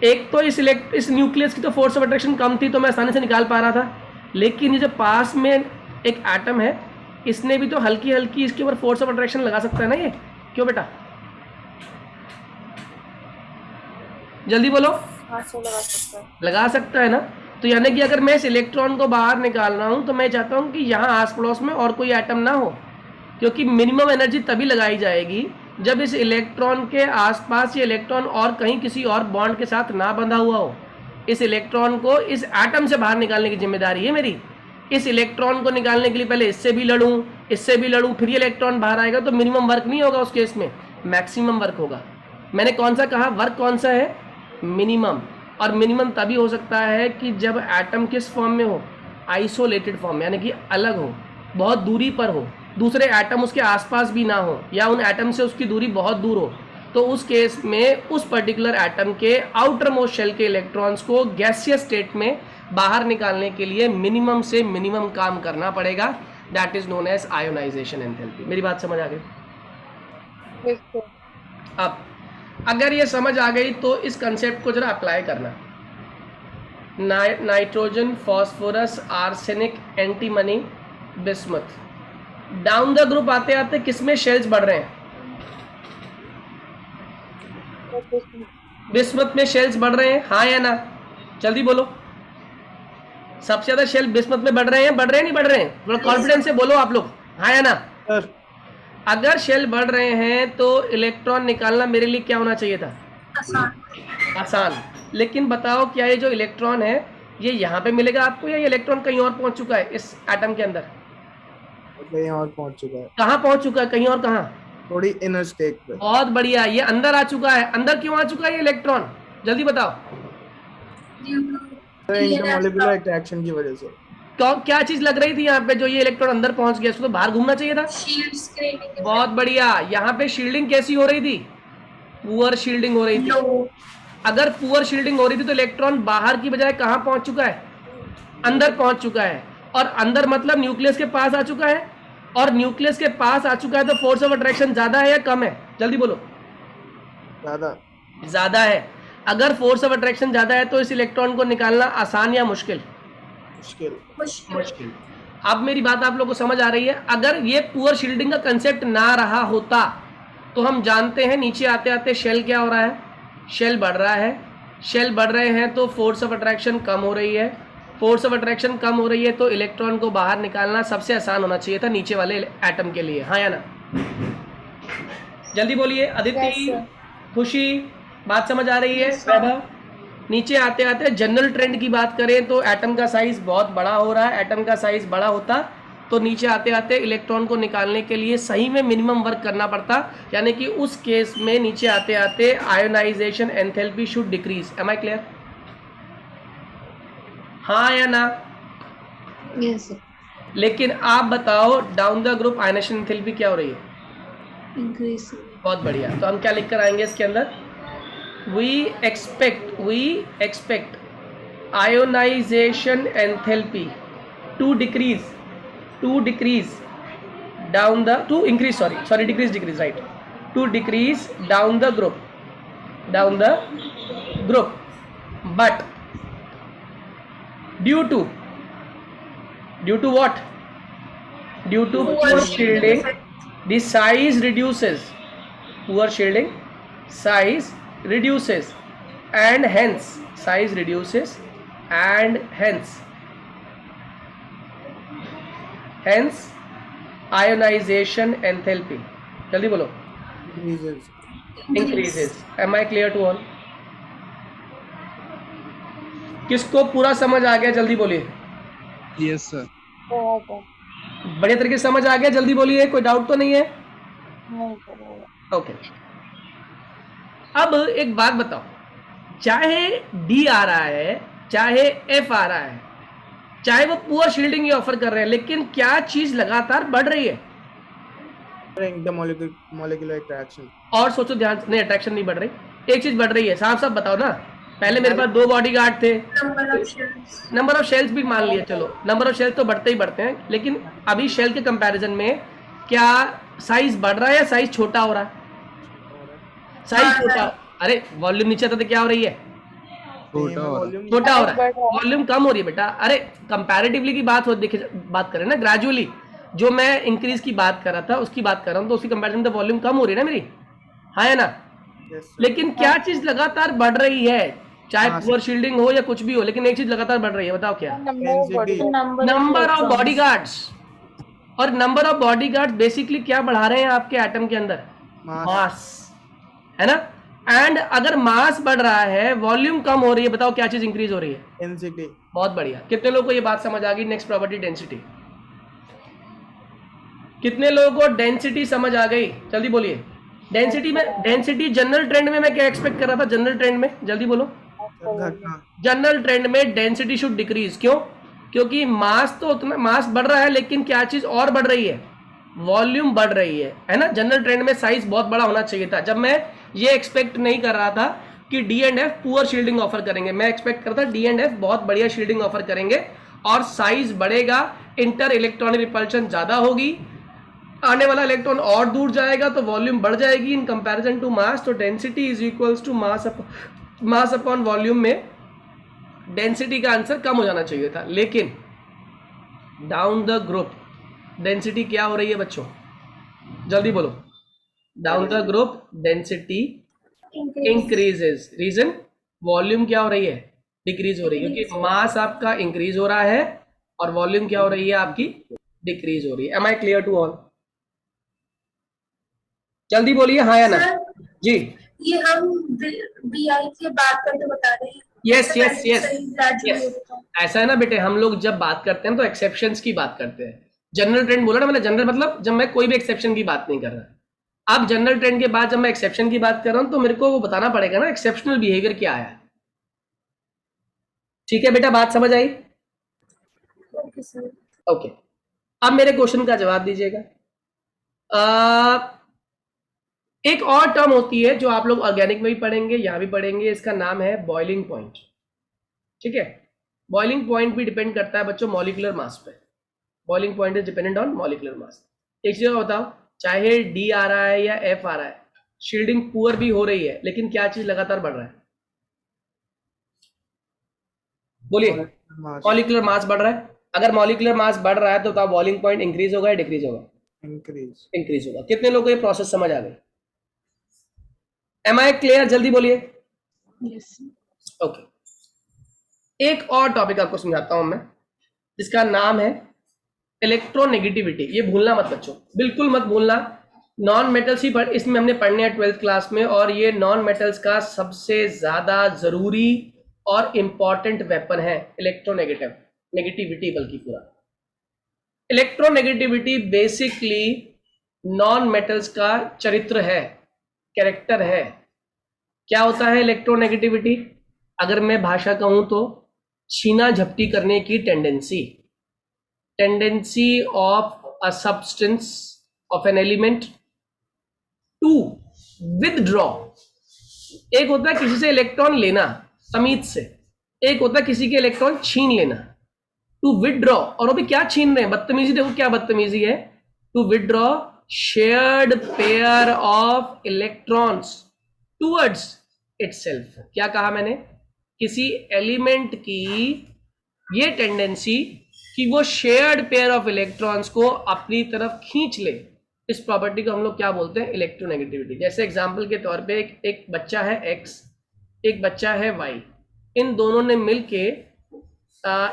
Speaker 2: एक तो इस न्यूक्लियस की तो फोर्स ऑफ अट्रैक्शन कम थी, तो मैं आसानी से निकाल पा रहा था। लेकिन ये जो पास में एक एटम है, इसने भी तो हल्की हल्की इसके ऊपर फोर्स ऑफ अट्रैक्शन लगा सकता है ना। ये क्यों बेटा, जल्दी बोलो।
Speaker 5: हाँ सर लगा सकता है।
Speaker 2: लगा सकता है ना। तो यानी कि अगर मैं इस इलेक्ट्रॉन को बाहर निकाल रहा हूँ तो मैं चाहता हूँ कि यहाँ आस पड़ोस में और कोई एटम ना हो, क्योंकि मिनिमम एनर्जी तभी लगाई जाएगी जब इस इलेक्ट्रॉन के आसपास ये इलेक्ट्रॉन और कहीं किसी और बॉन्ड के साथ ना बंधा हुआ हो। इस इलेक्ट्रॉन को इस एटम से बाहर निकालने की जिम्मेदारी है मेरी। इस इलेक्ट्रॉन को निकालने के लिए पहले इससे भी लड़ूं, इससे भी लड़ूं, फिर ये इलेक्ट्रॉन बाहर आएगा, तो मिनिमम वर्क नहीं होगा उस केस में, मैक्सिमम वर्क होगा। मैंने कौन सा कहा, वर्क कौन सा है, मिनिमम। और मिनिमम तभी हो सकता है कि जब एटम किस फॉर्म में हो, आइसोलेटेड फॉर्म में, यानी कि अलग हो, बहुत दूरी पर हो, दूसरे एटम उसके आसपास भी ना हो, या उन एटम से उसकी दूरी बहुत दूर हो। तो उस केस में उस पर्टिकुलर एटम के आउटर मोस्ट शेल के इलेक्ट्रॉन्स को गैसियस स्टेट में बाहर निकालने के लिए मिनिमम से मिनिमम काम करना पड़ेगा। That is known as ionisation enthalpy. मेरी बात समझ आ गई?
Speaker 5: Yes sir.
Speaker 2: अब अगर ये समझ आ गई तो इस कंसेप्ट को जरा अप्लाई करना। Nitrogen, phosphorus, arsenic, antimony, bismuth. Down the group आते आते किसमें शेल्स बढ़ रहे हैं? बिस्मथ में शेल्स बढ़ रहे हैं, हाँ या ना? जल्दी बोलो। सबसे ज्यादा शेल बिस्मथ में बढ़ रहे हैं, बढ़ रहे हैं नहीं बढ़ रहे हैं? थोड़ा कॉन्फिडेंस से बोलो आप लोग, हाँ या ना?
Speaker 6: सर
Speaker 2: अगर शेल बढ़ रहे हैं तो इलेक्ट्रॉन निकालना मेरे लिए क्या होना चाहिए था? आसान। लेकिन बताओ, क्या ये जो इलेक्ट्रॉन है ये यहाँ पे मिलेगा आपको, या ये इलेक्ट्रॉन कहीं और पहुंच चुका है इस एटम के अंदर?
Speaker 6: कहीं और पहुंच चुका है।
Speaker 2: कहाँ पहुंच चुका है, कहीं और कहाँ?
Speaker 6: थोड़ी इनर स्टेट पे।
Speaker 2: बहुत बढ़िया, ये अंदर आ चुका है। अंदर क्यों आ चुका है ये इलेक्ट्रॉन, जल्दी बताओ।
Speaker 6: इंटरमॉलिक्यूलर अट्रैक्शन की वजह से।
Speaker 2: क्या चीज लग रही थी यहाँ पे जो ये इलेक्ट्रॉन अंदर पहुंच गया? इसको तो बाहर घूमना चाहिए था।
Speaker 3: शील्ड स्क्रीनिंग
Speaker 2: बहुत बढ़िया। यहाँ पे शील्डिंग कैसी हो रही थी? पुअर शील्डिंग हो रही थी।
Speaker 3: लो
Speaker 2: अगर पुअर शील्डिंग हो रही थी तो इलेक्ट्रॉन बाहर की बजाय कहाँ पहुंच चुका है? अंदर पहुंच चुका है। और अंदर मतलब न्यूक्लियस के पास आ चुका है। और न्यूक्लियस के पास आ चुका है तो फोर्स ऑफ अट्रैक्शन ज्यादा है या कम है? जल्दी बोलो।
Speaker 6: ज्यादा।
Speaker 2: ज्यादा है। अगर फोर्स ऑफ अट्रैक्शन ज्यादा है तो इस इलेक्ट्रॉन को निकालना आसान या मुश्किल? मुश्किल। अब मेरी बात आप लोगों को समझ आ रही है? अगर ये पुअर शील्डिंग का कंसेप्ट ना रहा होता तो हम जानते हैं नीचे आते आते शेल क्या हो रहा है, शेल बढ़ रहा है। शेल बढ़ रहे हैं तो फोर्स ऑफ अट्रैक्शन कम हो रही है। फोर्स ऑफ अट्रैक्शन कम हो रही है तो इलेक्ट्रॉन को बाहर निकालना सबसे आसान होना चाहिए था नीचे वाले एटम के लिए, हाँ या ना? जल्दी बोलिए। अदिति, खुशी, बात समझ आ रही है? वैभव, नीचे आते आते जनरल ट्रेंड की बात करें तो एटम का साइज बहुत बड़ा हो रहा है। एटम का साइज बड़ा होता तो नीचे आते आते इलेक्ट्रॉन को निकालने के लिए सही में मिनिमम वर्क करना पड़ता, यानी कि उस केस में नीचे आते आते ionisation enthalpy should decrease. Am I clear? हाँ या ना?
Speaker 5: Yes sir.
Speaker 2: लेकिन आप बताओ down the group ionisation enthalpy क्या हो रही है?
Speaker 5: इंक्रीज।
Speaker 2: बहुत बढ़िया। तो हम क्या लिख कर आएंगे इसके अंदर? we expect ionization enthalpy to decrease down the to increase decrease right, to decrease down the group, but due to what? Due to poor shielding, the size reduces. Poor shielding, size reduces, and hence size reduces, and hence ionisation enthalpy, जल्दी बोलो।
Speaker 6: Increases.
Speaker 2: Increases. Am I clear to all? किसको पूरा समझ आ गया जल्दी बोलिए।
Speaker 4: Yes sir.
Speaker 2: बढ़िया तरीके से समझ आ गया, जल्दी बोलिए, कोई डाउट तो नहीं है?
Speaker 5: नहीं करेगा।
Speaker 2: ओके। अब एक बात बताओ, चाहे डी आ रहा है चाहे एफ आ रहा है, चाहे वो पुअर शील्डिंग ही ऑफर कर रहे हैं, लेकिन क्या चीज लगातार बढ़ रही है?
Speaker 6: The molecular attraction.
Speaker 2: और सोचो ध्यान से, नहीं अट्रैक्शन नहीं बढ़ रही, एक चीज बढ़ रही है। साफ साफ बताओ ना। पहले मेरे पास 2 बॉडीगार्ड थे,
Speaker 3: Number of shells.
Speaker 2: Number of shells भी मान लिया, चलो नंबर ऑफ शेल्स तो बढ़ते ही बढ़ते हैं, लेकिन अभी शेल के कंपैरिजन में क्या साइज बढ़ रहा है या साइज छोटा हो रहा है? साइज छोटा। अरे वॉल्यूम नीचे आता तो क्या हो रही है?
Speaker 4: छोटा हो रहा है।
Speaker 2: छोटा हो रहा है।
Speaker 5: बढ़ रहा है।
Speaker 2: वॉल्यूम कम हो रही है बेटा। अरे कंपैरेटिवली की बात हो, देखिए बात करें ना ग्रेजुअली, जो मैं इंक्रीज की बात कर रहा था उसकी बात कर रहा हूँ, तो उसकी कंपैरिजन में वॉल्यूम कम हो रही है ना मेरी, हाँ है ना?
Speaker 6: Yes, sir.
Speaker 2: लेकिन क्या चीज लगातार बढ़ रही है? चाहे
Speaker 6: हाँ,
Speaker 2: पुअर शील्डिंग हो या कुछ भी हो, लेकिन एक चीज लगातार बढ़ रही है, बताओ क्या?
Speaker 6: Density.
Speaker 2: Number of bodyguards. और नंबर ऑफ बॉडीगार्ड्स बेसिकली क्या बढ़ा रहे हैं आपके एटम के अंदर?
Speaker 6: Mass.
Speaker 2: मास, है ना? एंड अगर मास बढ़ रहा है, वॉल्यूम कम हो रही है, बताओ क्या चीज इंक्रीज हो रही है?
Speaker 6: Density.
Speaker 2: बहुत बढ़िया। कितने लोगों को ये बात समझ आ गई? Next property density. कितने लोगों को डेंसिटी समझ आ गई? जल्दी बोलिए। डेंसिटी में, डेंसिटी जनरल ट्रेंड में मैं क्या एक्सपेक्ट कर रहा था? जनरल ट्रेंड में जल्दी बोलो।
Speaker 6: घटना.
Speaker 2: जनरल ट्रेंड में डेंसिटी शुड डिक्रीज। क्यों? क्योंकि मास तो उतना, मास बढ़ रहा है, लेकिन क्या चीज और बढ़ रही है? वॉल्यूम बढ़ रही है ना? जनरल ट्रेंड में साइज बहुत बड़ा होना चाहिए था। जब मैं ये एक्सपेक्ट नहीं कर रहा था कि D and F poor shielding offer करेंगे, मैं एक्सपेक्ट करता डी एंड एफ बहुत बढ़िया शील्डिंग ऑफर करेंगे और साइज बढ़ेगा, इंटर इलेक्ट्रॉनिक रिपल्शन ज्यादा होगी, आने वाला इलेक्ट्रॉन और दूर जाएगा, तो वॉल्यूम बढ़ जाएगी इन कंपैरिजन टू मास। तो density is equals to mass upon volume में डेंसिटी का आंसर कम हो जाना चाहिए था, लेकिन डाउन द ग्रुप डेंसिटी क्या हो रही है बच्चों? जल्दी बोलो। Down the group density increases. Reason? Volume क्या हो रही है? डिक्रीज हो रही है, क्योंकि मास आपका इंक्रीज हो रहा है और वॉल्यूम क्या हो रही है आपकी? डिक्रीज हो रही है। Am I clear to all? जल्दी बोलिए हाँ या ना।
Speaker 3: सर,
Speaker 2: जी
Speaker 3: ये हम BI की बात करके बता रहे हैं।
Speaker 2: यस
Speaker 3: जैसे
Speaker 2: यस
Speaker 3: पहले
Speaker 2: यस
Speaker 3: सही graduate
Speaker 2: यस।
Speaker 3: होता है।
Speaker 2: ऐसा है ना बेटे, हम लोग जब बात करते हैं तो एक्सेप्शंस की बात करते हैं। जनरल ट्रेंड बोला ना मैंने, जनरल मतलब जब मैं कोई भी एक्सेप्शन की बात नहीं कर रहा। अब जनरल ट्रेंड के बाद जब मैं एक्सेप्शन की बात कर रहा हूं तो मेरे को वो बताना पड़ेगा ना एक्सेप्शनल बिहेवियर क्या है। ठीक है बेटा, बात समझ आई?
Speaker 3: Okay sir.
Speaker 2: ओके, अब मेरे क्वेश्चन का जवाब दीजिएगा। एक और टर्म होती है जो आप लोग ऑर्गेनिक में भी पढ़ेंगे, यहां भी पढ़ेंगे, इसका नाम है बॉइलिंग पॉइंट। ठीक है, बॉइलिंग पॉइंट भी डिपेंड करता है बच्चों मॉलिक्यूलर मास पे। Boiling point is dependent on molecular mass. एक चीज बताओ, चाहे डी आ रहा है या एफ आ रहा है, शील्डिंग पुअर भी हो रही है, लेकिन क्या चीज लगातार बढ़ रहा है? बोलिए।
Speaker 6: Mass.
Speaker 2: मॉलिक्यूलर मास बढ़ रहा है। अगर मॉलिक्यूलर मास बढ़ रहा है तो बताओ बॉइलिंग पॉइंट इंक्रीज होगा या डिक्रीज होगा?
Speaker 6: Increase.
Speaker 2: इंक्रीज होगा। कितने लोगों को ये प्रोसेस समझ आ गई? Am I clear? जल्दी बोलिए। ओके, एक और टॉपिक आपको समझाता हूं मैं, जिसका नाम है इलेक्ट्रोनेगेटिविटी। ये भूलना मत बच्चों, बिल्कुल मत भूलना। नॉन मेटल्स ही इसमें हमने पढ़ने हैं 12th क्लास में, और ये नॉन मेटल्स का सबसे ज्यादा जरूरी और इंपॉर्टेंट वेपन है नेगेटिविटी, बल्कि पूरा इलेक्ट्रोनेगेटिविटी बेसिकली नॉन मेटल्स का चरित्र है, कैरेक्टर है। क्या होता है इलेक्ट्रोनेगेटिविटी? अगर मैं भाषा कहूं तो छीना झपटी करने की tendency of a substance of an element to withdraw. एक होता है किसी से इलेक्ट्रॉन लेना तमीज से, एक होता है किसी के इलेक्ट्रॉन छीन लेना, टू विदड्रॉ। और वो भी क्या छीन रहे हैं? बदतमीजी। देखो क्या बदतमीजी है। To withdraw shared pair of electrons towards itself. क्या कहा मैंने? किसी एलिमेंट की ये टेंडेंसी कि वो शेयर्ड पेयर ऑफ इलेक्ट्रॉन्स को अपनी तरफ खींच ले, इस प्रॉपर्टी को हम लोग क्या बोलते हैं? इलेक्ट्रोनेगेटिविटी। जैसे एग्जांपल के तौर पे एक बच्चा है x, एक बच्चा है y, इन दोनों ने मिलके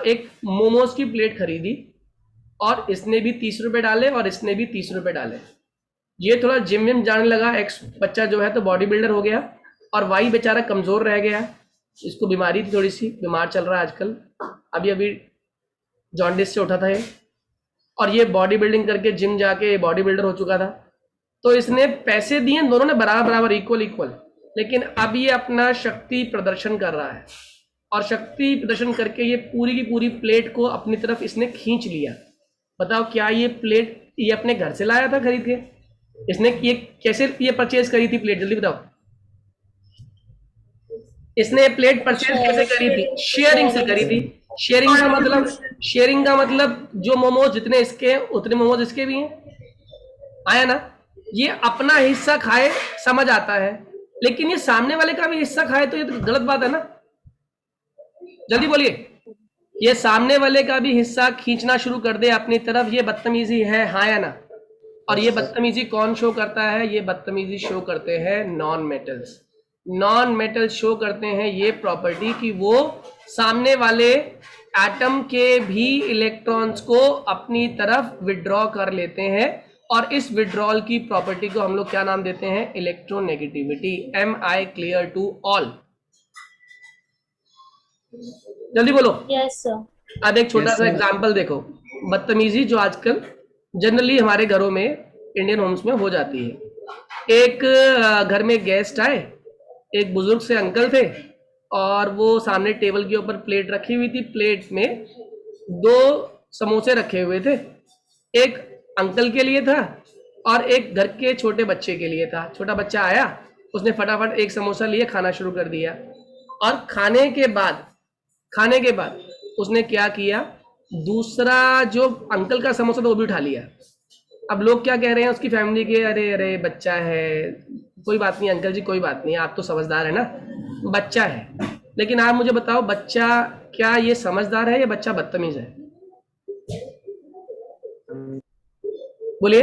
Speaker 2: एक मोमोज की प्लेट खरीदी और इसने भी 30 रुपए डाले और इसने भी 30 रुपए डाले। ये थोड़ा जिम विम जाने लगा, एक्स बच्चा जो है तो बॉडी बिल्डर हो गया, और वाई बेचारा कमजोर रह गया, इसको बीमारी थी, थोड़ी सी बीमार चल रहा है आजकल, अभी अभी जॉन्डिस से उठा था ये, और ये बॉडी बिल्डिंग करके जिम जाके बॉडी बिल्डर हो चुका था। तो इसने पैसे दिए दोनों ने बराबर बराबर, इक्वल इक्वल, लेकिन अब ये अपना शक्ति प्रदर्शन कर रहा है, और शक्ति प्रदर्शन करके ये पूरी की पूरी प्लेट को अपनी तरफ इसने खींच लिया। बताओ क्या ये प्लेट ये अपने घर से लाया था खरीद के? इसने ये कैसे ये परचेज करी थी प्लेट, जल्दी बताओ। इसने ये प्लेट परचेज कैसे करी थी? शेयरिंग से करी थी। शेयरिंग का मतलब जो मोमोज जितने इसके उतने मोमोज इसके भी हैं, आया ना? ये अपना हिस्सा खाए समझ आता है, लेकिन ये सामने वाले का भी हिस्सा खाए तो ये तो गलत बात है ना। जल्दी बोलिए, ये सामने वाले का भी हिस्सा खींचना शुरू कर दे अपनी तरफ, ये बदतमीजी है, हाँ या ना? और ये बदतमीजी कौन शो करता है? ये बदतमीजी शो करते हैं non metals. Non metal show करते हैं ये प्रॉपर्टी कि वो सामने वाले एटम के भी इलेक्ट्रॉन्स को अपनी तरफ विड्रॉ कर लेते हैं, और इस विड्रॉल की प्रॉपर्टी को हम लोग क्या नाम देते हैं? Electronegativity. Am I clear to all? जल्दी बोलो।
Speaker 3: Yes sir.
Speaker 2: अब एक छोटा सा एग्जांपल देखो, बदतमीजी जो आजकल जनरली हमारे घरों में इंडियन होम्स में हो जाती है। एक घर में गेस्ट आए, एक बुजुर्ग से अंकल थे, और वो सामने टेबल के ऊपर प्लेट रखी हुई थी, प्लेट में 2 समोसे रखे हुए थे, एक अंकल के लिए था और एक घर के छोटे बच्चे के लिए था। छोटा बच्चा आया, उसने फटाफट एक समोसा लिए, खाना शुरू कर दिया, और खाने के बाद उसने क्या किया, दूसरा जो अंकल का समोसा था वो भी उठा लिया। अब लोग क्या कह रहे हैं उसकी फैमिली के, अरे अरे बच्चा है, कोई बात नहीं अंकल जी, कोई बात नहीं, आप तो समझदार है ना, बच्चा है। लेकिन आप मुझे बताओ, बच्चा क्या ये समझदार है या बच्चा बदतमीज है? बोलिए,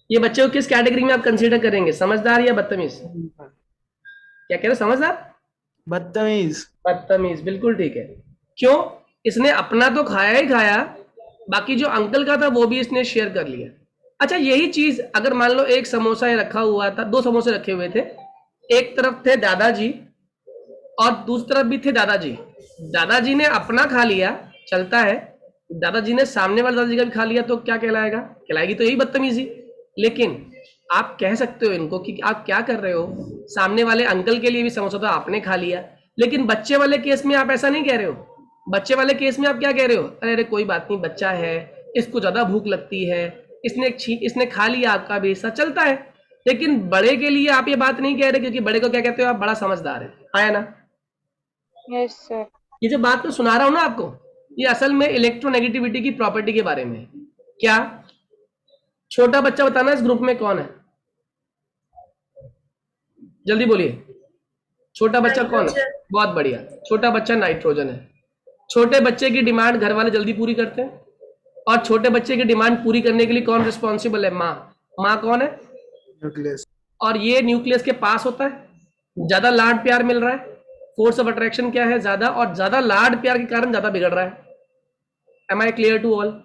Speaker 2: ये बच्चे को किस कैटेगरी में आप कंसीडर करेंगे, समझदार या बदतमीज? क्या कह रहे हो, समझदार?
Speaker 6: बदतमीज।
Speaker 2: बदतमीज, बिल्कुल ठीक है। क्यों? इसने अपना तो खाया ही खाया, बाकी जो अंकल का था वो भी इसने शेयर कर लिया। अच्छा, यही चीज अगर मान लो एक समोसा ये रखा हुआ था, 2 समोसे रखे हुए थे, एक तरफ थे दादाजी और दूसरी तरफ भी थे दादाजी। दादाजी ने अपना खा लिया, चलता है, दादाजी ने सामने वाले दादाजी का भी खा लिया, तो क्या कहलाएगा? कहलाएगी तो यही बदतमीजी। लेकिन आप कह सकते हो इनको कि आप क्या कर रहे हो, सामने वाले अंकल के लिए भी समोसा तो आपने खा लिया, लेकिन बच्चे वाले केस में आप ऐसा नहीं कह रहे हो। बच्चे वाले केस में आप क्या कह रहे हो? अरे अरे कोई बात नहीं, बच्चा है, इसको ज्यादा भूख लगती है, इसने खा लिया, आपका भी हिस्सा, चलता है। लेकिन बड़े के लिए आप ये बात नहीं कह रहे, क्योंकि बड़े को क्या कहते हो आप? बड़ा समझदार है, आया ना?
Speaker 5: Yes sir.
Speaker 2: ये जो बात मैं सुना रहा हूं ना आपको, ये असल में इलेक्ट्रोनेगेटिविटी की प्रॉपर्टी के बारे में है। क्या? छोटा बच्चा बताना इस ग्रुप में कौन है, जल्दी बोलिए। छोटा बच्चा कौन है? बहुत बढ़िया, छोटा बच्चा नाइट्रोजन है। छोटे बच्चे की डिमांड घर वाले जल्दी पूरी करते हैं, और छोटे बच्चे की डिमांड पूरी करने के लिए कौन रिस्पॉन्सिबल है? माँ। माँ कौन है?
Speaker 6: न्यूक्लियस।
Speaker 2: और ये न्यूक्लियस के पास होता है, ज्यादा लाड प्यार मिल रहा है, फोर्स ऑफ अट्रैक्शन क्या है? ज्यादा, और ज्यादा लाड प्यार के कारण ज्यादा बिगड़ रहा है। Am I clear to all?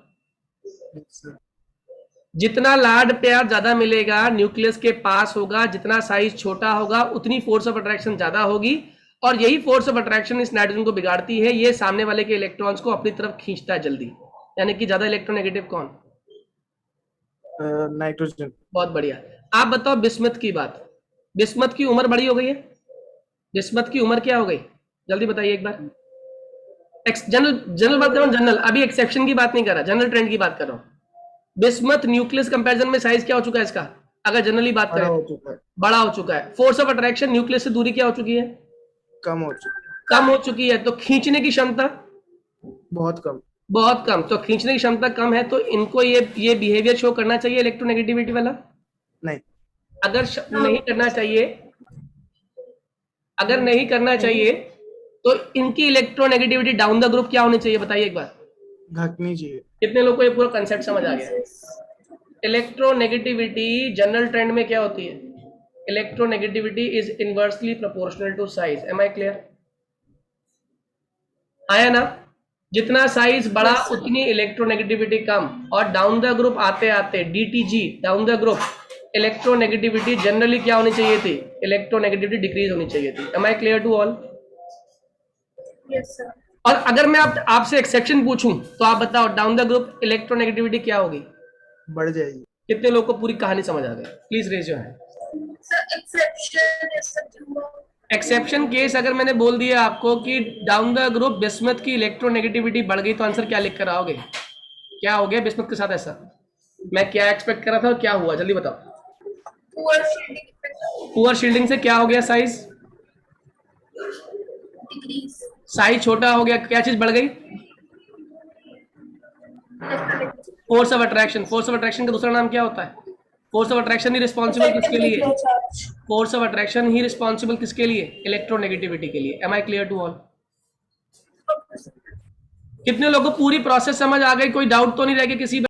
Speaker 2: जितना लाड प्यार ज्यादा मिलेगा, न्यूक्लियस के पास होगा, जितना साइज छोटा होगा, उतनी फोर्स ऑफ अट्रैक्शन ज्यादा होगी, और यही फोर्स ऑफ अट्रैक्शन इस नाइट्रोजन को बिगाड़ती है, ये सामने वाले के इलेक्ट्रॉन्स को अपनी तरफ खींचता है जल्दी। यानी कि ज्यादा इलेक्ट्रोनेगेटिव कौन?
Speaker 6: नाइट्रोजन।
Speaker 2: बहुत बढ़िया। आप बताओ बिस्मथ की बात, बिस्मथ की उम्र बड़ी हो गई है, बिस्मथ की उम्र क्या हो गई, जल्दी बताइए एक बार। जनरल बात कर रहा हूँ, जनरल, अभी एक्सेप्शन की बात नहीं कर रहा, जनरल ट्रेंड की बात कर रहा हूँ। बिस्मथ न्यूक्लियस कंपैरिजन में साइज क्या हो चुका है इसका, अगर जनरली बात करें? बड़ा हो चुका है। फोर्स ऑफ अट्रैक्शन न्यूक्लियस से दूरी क्या हो चुकी है?
Speaker 6: कम हो चुकी है।
Speaker 2: कम हो चुकी है। तो खींचने की क्षमता
Speaker 6: बहुत कम।
Speaker 2: बहुत कम। तो खींचने की क्षमता कम है, तो इनको ये बिहेवियर शो करना चाहिए इलेक्ट्रोनेगेटिविटी वाला?
Speaker 6: नहीं।
Speaker 2: अगर नहीं करना चाहिए, अगर नहीं करना चाहिए तो इनकी इलेक्ट्रोनेगेटिविटी डाउन द ग्रुप क्या होनी चाहिए, बताइए एक बार।
Speaker 6: घटनी चाहिए।
Speaker 2: कितने लोगों को ये पूरा कंसेप्ट समझ आ गया? इलेक्ट्रोनेगेटिविटी जनरल ट्रेंड में क्या होती है? Electronegativity is inversely proportional to size. Am I clear? आया ना?
Speaker 1: जितना साइज बड़ा उतनी इलेक्ट्रोनेगेटिविटी कम, और डाउन द ग्रुप आते आते DTG down the group electronegativity generally क्या होनी चाहिए थी, इलेक्ट्रोनेगेटिविटी डिक्रीज होनी चाहिए थी। Am I clear to all?
Speaker 3: Yes sir.
Speaker 1: और अगर मैं आपसे एक्सेप्शन पूछूं तो आप बताओ डाउन द ग्रुप इलेक्ट्रोनेगेटिविटी क्या होगी?
Speaker 6: बढ़ जाएगी।
Speaker 1: कितने लोग को पूरी कहानी समझ आ गई? Please raise your hand.
Speaker 3: Sir exception is something
Speaker 1: exception case अगर मैंने बोल दिया आपको कि डाउन द ग्रुप बिस्मथ की इलेक्ट्रोनेगेटिविटी बढ़ गई, तो आंसर क्या लिख कर आओगे? क्या हो गया बिस्मथ के साथ ऐसा? मैं क्या एक्सपेक्ट कर रहा था और क्या हुआ, जल्दी बताओ।
Speaker 3: Poor shielding effect
Speaker 1: poor shielding से क्या हो गया? Size
Speaker 3: decrease.
Speaker 1: साइज छोटा हो गया, क्या चीज बढ़ गई? Force of attraction. Force of attraction का दूसरा नाम क्या होता है? फोर्स ऑफ अट्रैक्शन ही रिस्पॉन्सिबल किसके लिए? फोर्स ऑफ अट्रैक्शन ही रिस्पॉन्सिबल किसके लिए? इलेक्ट्रोनेगेटिविटी के लिए। Am I clear to all? कितने लोगों को पूरी प्रोसेस समझ आ गई? कोई डाउट तो नहीं रह गया किसी